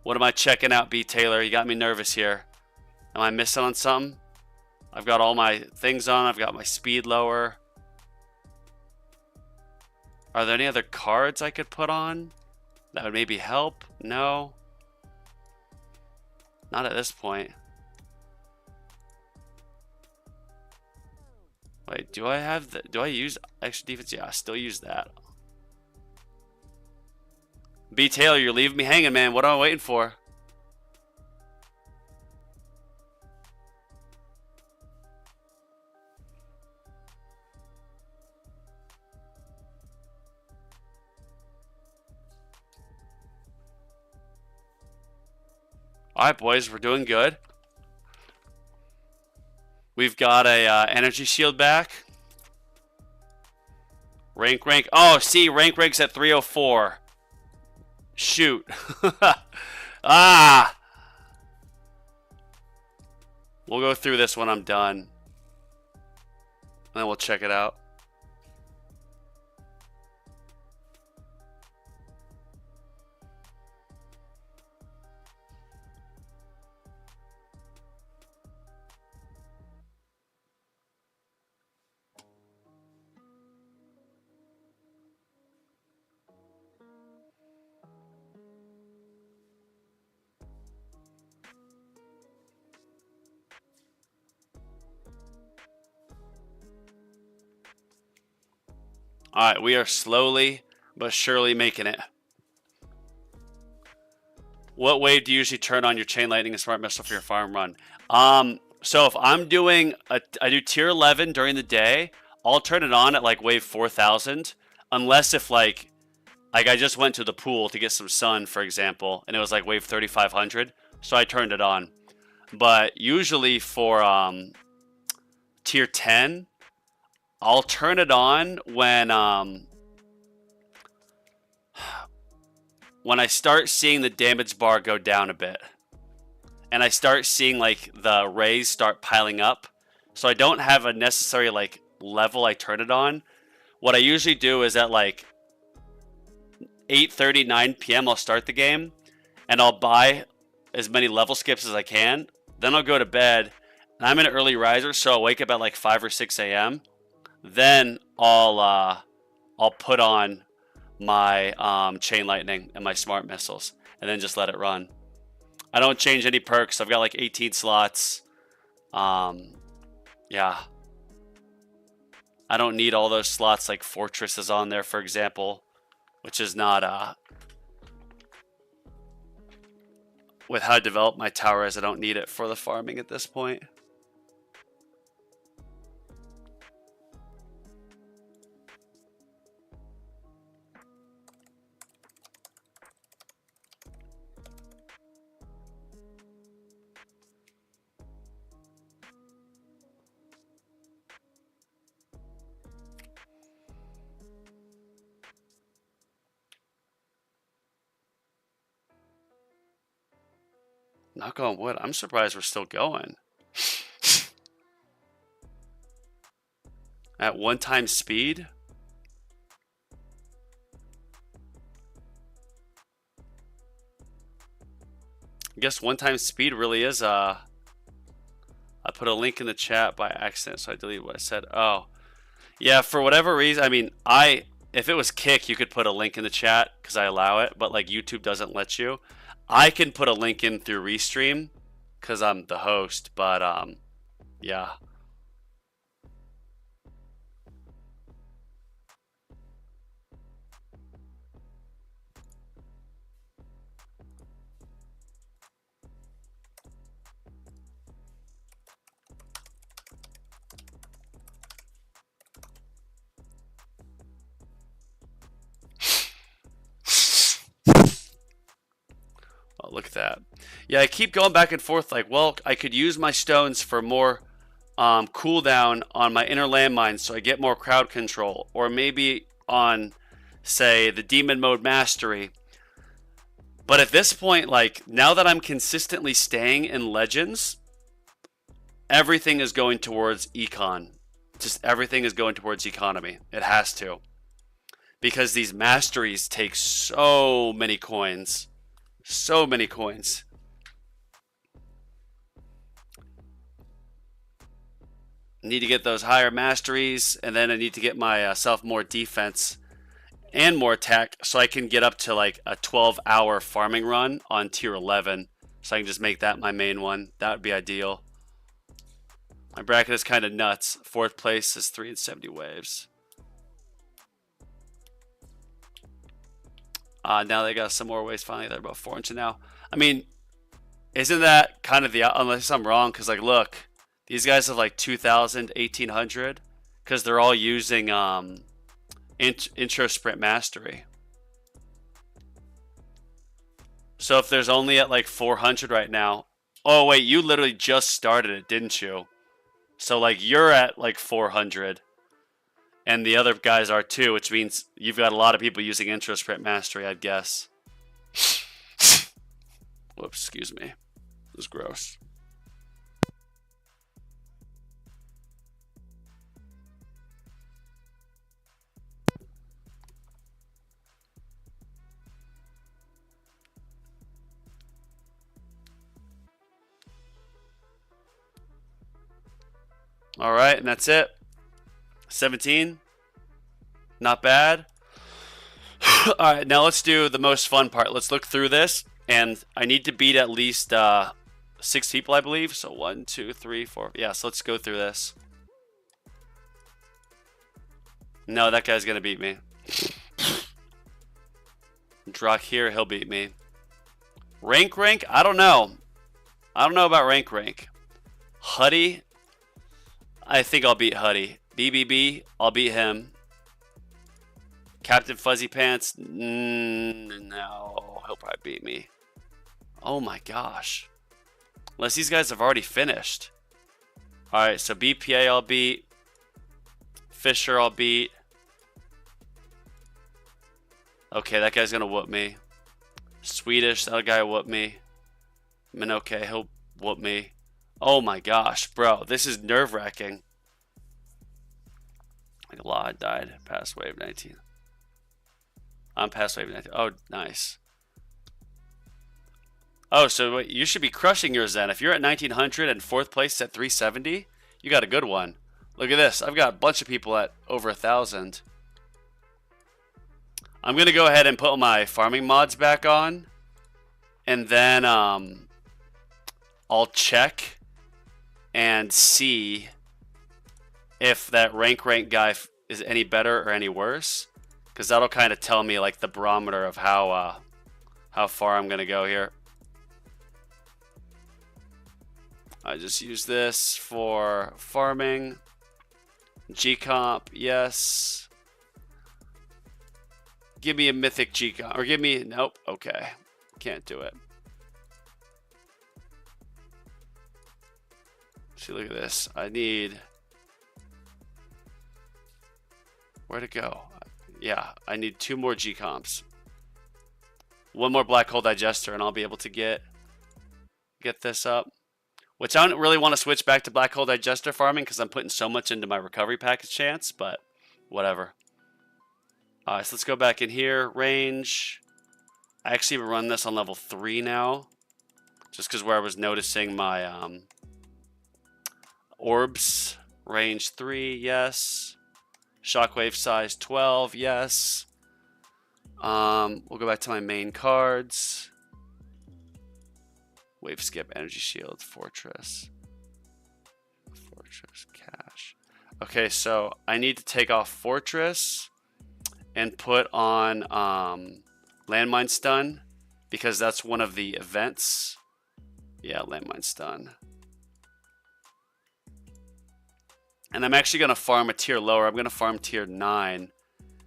What am I checking out, B. Taylor? You got me nervous here. Am I missing on something? I've got all my things on. I've got my speed lower. Are there any other cards I could put on that would maybe help? No. Not at this point. Wait, do I have the... Do I use extra defense? Yeah, I still use that. B. Taylor, you're leaving me hanging, man. What am I waiting for? All right, boys, we're doing good. We've got a energy shield back. Rank. Oh, see, rank's at 304. Shoot. Ah! We'll go through this when I'm done. And then we'll check it out. All right, we are slowly but surely making it. What wave do you usually turn on your chain lightning and smart missile for your farm run? So if I'm doing I do tier 11 during the day, I'll turn it on at like wave 4,000, unless if like I just went to the pool to get some sun, for example, and it was like wave 3,500, so I turned it on. But usually for tier 10, I'll turn it on when I start seeing the damage bar go down a bit. And I start seeing like the rays start piling up. So I don't have a necessary like level I turn it on. What I usually do is at like 8:30, 9 p.m. I'll start the game and I'll buy as many level skips as I can. Then I'll go to bed. And I'm an early riser, so I'll wake up at like 5 or 6 a.m. Then I'll put on my chain lightning and my smart missiles and then just let it run. I don't change any perks. I've got like 18 slots. Yeah. I don't need all those slots like Fortress is on there, for example, which is not with how I develop my tower is, I don't need it for the farming at this point. Knock on wood. I'm surprised we're still going. At 1x speed? I guess 1x speed really is I put a link in the chat by accident, so I deleted what I said. Oh. Yeah, for whatever reason, I mean, if it was Kick, you could put a link in the chat because I allow it, but like YouTube doesn't let you. I can put a link in through Restream because I'm the host, but yeah. Oh, look at that. Yeah, I keep going back and forth like, well, I could use my stones for more cooldown on my inner landmines so I get more crowd control. Or maybe on, say, the demon mode mastery. But at this point, like, now that I'm consistently staying in Legends, everything is going towards econ. Just everything is going towards economy. It has to. Because these masteries take so many coins. So many coins. Need to get those higher masteries, and then I need to get myself more defense and more attack so I can get up to like a 12-hour farming run on tier 11. So I can just make that my main one. That would be ideal. My bracket is kind of nuts. 4th place is 370 waves. Now they got some more waves finally. They're about 400 now. I mean, isn't that kind of the, unless I'm wrong, because like look, these guys have like 2,000, 1,800, because they're all using intro sprint mastery. So if there's only at like 400 right now, oh wait, you literally just started it, didn't you? So like you're at like 400. And the other guys are too, which means you've got a lot of people using intro sprint mastery, I'd guess. Whoops, excuse me. It was gross. All right, and that's it. 17. Not bad. All right, now let's do the most fun part. Let's look through this, and I need to beat at least 6 people, I believe. So 1, 2, 3, 4. Yeah, so let's go through this. No, that guy's gonna beat me. Drak here, he'll beat me. Rank? I don't know. I don't know about rank. Huddy? I think I'll beat Huddy. BBB, I'll beat him. Captain Fuzzy Pants? No, he'll probably beat me. Oh my gosh. Unless these guys have already finished. Alright, so BPA I'll beat. Fisher I'll beat. Okay, that guy's gonna whoop me. Swedish, that guy will whoop me. Minoke, he'll whoop me. Oh my gosh, bro, this is nerve-wracking. Like a lot died past wave 19. I'm past wave 19. Oh, nice. Oh, so wait, you should be crushing yours then. If you're at 1900 and 4th place at 370, you got a good one. Look at this. I've got a bunch of people at over 1,000. I'm going to go ahead and put my farming mods back on. And then I'll check and see if that rank guy is any better or any worse, because that'll kind of tell me like the barometer of how far I'm gonna go here. I just use this for farming. G-comp, yes. Give me a mythic G-comp, or give me, nope, okay. Can't do it. See, look at this. I need, where to go? Yeah, I need 2 more G-comps. 1 more black hole digester, and I'll be able to get this up. Which I don't really want to switch back to black hole digester farming because I'm putting so much into my recovery package chance, but whatever. So let's go back in here. Range. I actually run this on level 3 now, just because where I was noticing my orbs. Range 3, yes. Shockwave size 12, yes. We'll go back to my main cards. Wave skip, energy shield, fortress, cash. Okay, so I need to take off fortress and put on landmine stun, because that's one of the events. Yeah, landmine stun. And I'm actually going to farm a tier lower. I'm going to farm tier 9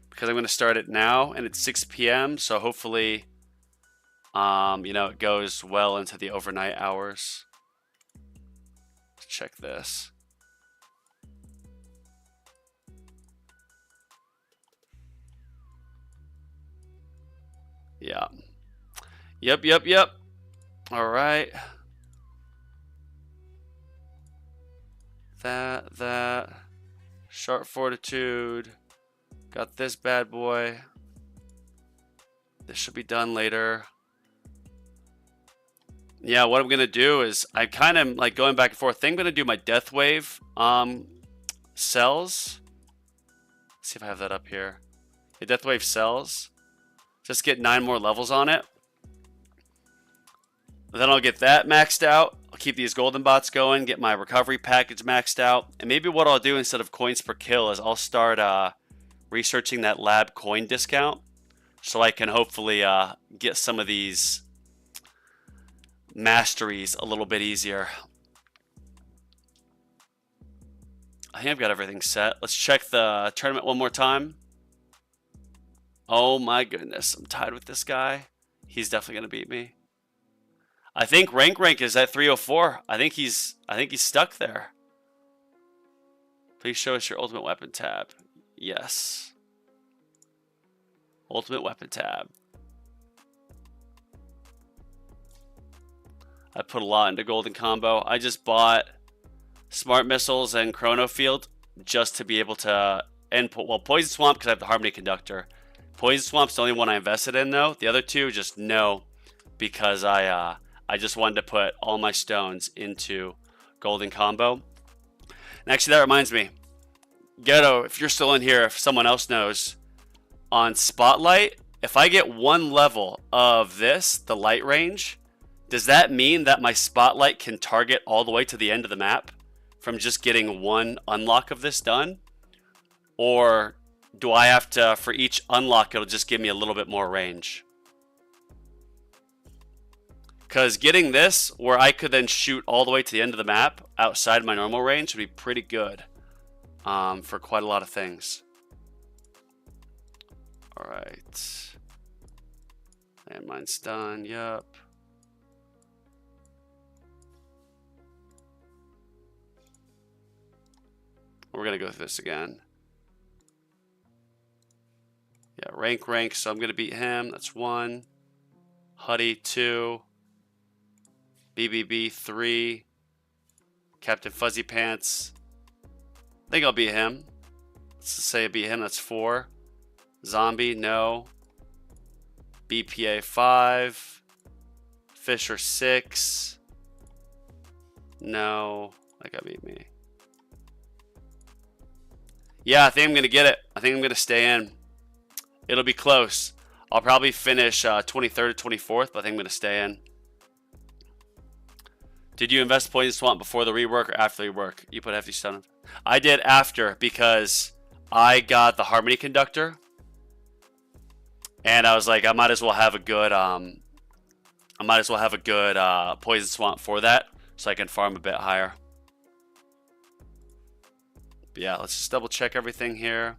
because I'm going to start it now and it's 6 p.m. So hopefully You know, it goes well into the overnight hours. Let's check this. Yeah. Yep. All right. That. Sharp fortitude. Got this bad boy. This should be done later. Yeah, what I'm going to do is I kind of like going back and forth. I think I'm going to do my death wave cells. Let's see if I have that up here. The death wave cells. Just get 9 more levels on it. Then I'll get that maxed out. I'll keep these golden bots going, get my recovery package maxed out. And maybe what I'll do instead of coins per kill is I'll start researching that lab coin discount. So I can hopefully get some of these masteries a little bit easier. I think I've got everything set. Let's check the tournament one more time. Oh my goodness, I'm tied with this guy. He's definitely going to beat me. I think rank is at 304. I think he's stuck there. Please show us your ultimate weapon tab. Yes. Ultimate weapon tab. I put a lot into golden combo. I just bought smart missiles and chrono field just to be able to end poison swamp because I have the harmony conductor. Poison swamp's the only one I invested in though. The other two just no, because I just wanted to put all my stones into golden combo. And actually that reminds me, Ghetto, if you're still in here, if someone else knows, on Spotlight, if I get 1 level of this, the light range, does that mean that my Spotlight can target all the way to the end of the map from just getting 1 unlock of this done? Or do I have to, for each unlock, it'll just give me a little bit more range? Because getting this, where I could then shoot all the way to the end of the map outside my normal range, would be pretty good for quite a lot of things. All right. Landmine's done. Yep. We're going to go through this again. Yeah, rank. So I'm going to beat him. That's 1. Huddy, 2. BBB, 3. Captain Fuzzy Pants. I think I'll beat him. Let's just say I beat him. That's 4. Zombie, no. BPA, 5. Fisher, 6. No. That guy beat me. Yeah, I think I'm going to get it. I think I'm going to stay in. It'll be close. I'll probably finish 23rd or 24th, but I think I'm going to stay in. Did you invest Poison Swamp before the rework or after the rework? You put hefty stun. I did after because I got the Harmony Conductor. And I was like, I might as well have a good Poison Swamp for that, so I can farm a bit higher. But yeah, let's just double check everything here.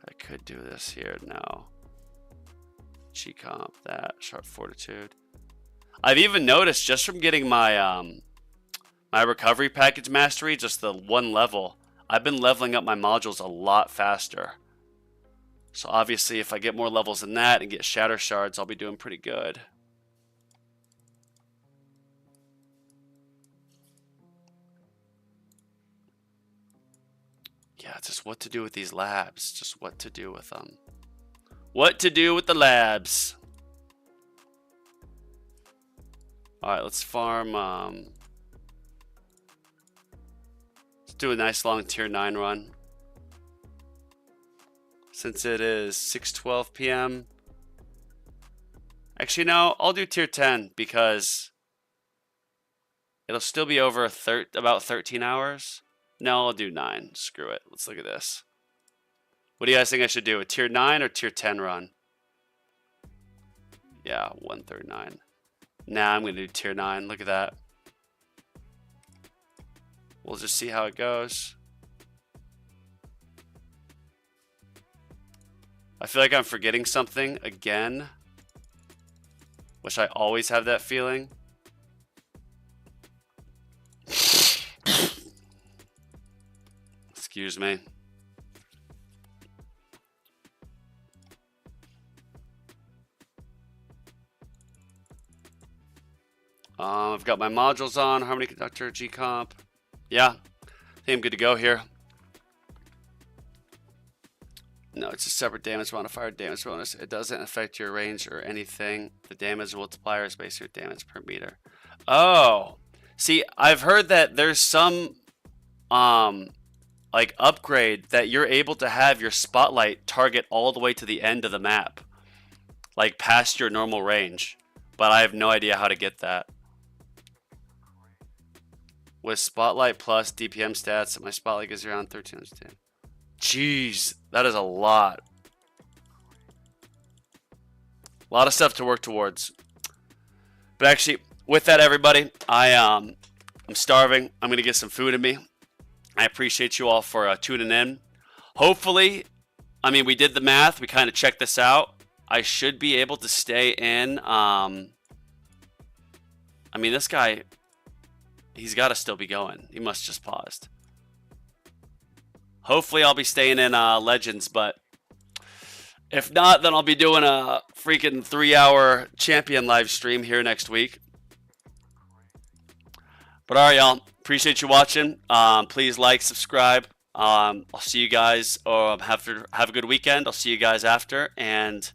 I could do this here now. G-Comp, that, Sharp Fortitude. I've even noticed just from getting my my recovery package mastery, just the 1 level, I've been leveling up my modules a lot faster. So obviously if I get more levels than that and get shatter shards, I'll be doing pretty good. Yeah, just what to do with these labs. Just what to do with them. What to do with the labs. Alright, let's farm. Let's do a nice long tier 9 run. Since it is 6:12 p.m. Actually, no, I'll do tier 10 because it'll still be over about 13 hours. No, I'll do 9. Screw it. Let's look at this. What do you guys think I should do? A tier 9 or tier 10 run? Yeah, 139. Nah, I'm going to do tier 9. Look at that. We'll just see how it goes. I feel like I'm forgetting something again. Wish I always have that feeling. Excuse me. I've got my modules on, Harmony Conductor, G-Comp. Yeah, I think I'm good to go here. No, it's a separate damage modifier, damage bonus. It doesn't affect your range or anything. The damage multiplier is based on your damage per meter. Oh, see, I've heard that there's some like upgrade that you're able to have your spotlight target all the way to the end of the map, like past your normal range. But I have no idea how to get that. With Spotlight plus DPM stats, my Spotlight gives around 1310. Jeez, that is a lot. A lot of stuff to work towards. But actually, with that, everybody, I'm starving. I'm going to get some food in me. I appreciate you all for tuning in. Hopefully, I mean, we did the math. We kind of checked this out. I should be able to stay in. I mean, this guy, he's got to still be going. He must just paused. Hopefully, I'll be staying in Legends, but if not, then I'll be doing a freaking 3-hour champion live stream here next week. But all right, y'all. Appreciate you watching. Please like, subscribe. I'll see you guys. Have a good weekend. I'll see you guys after. And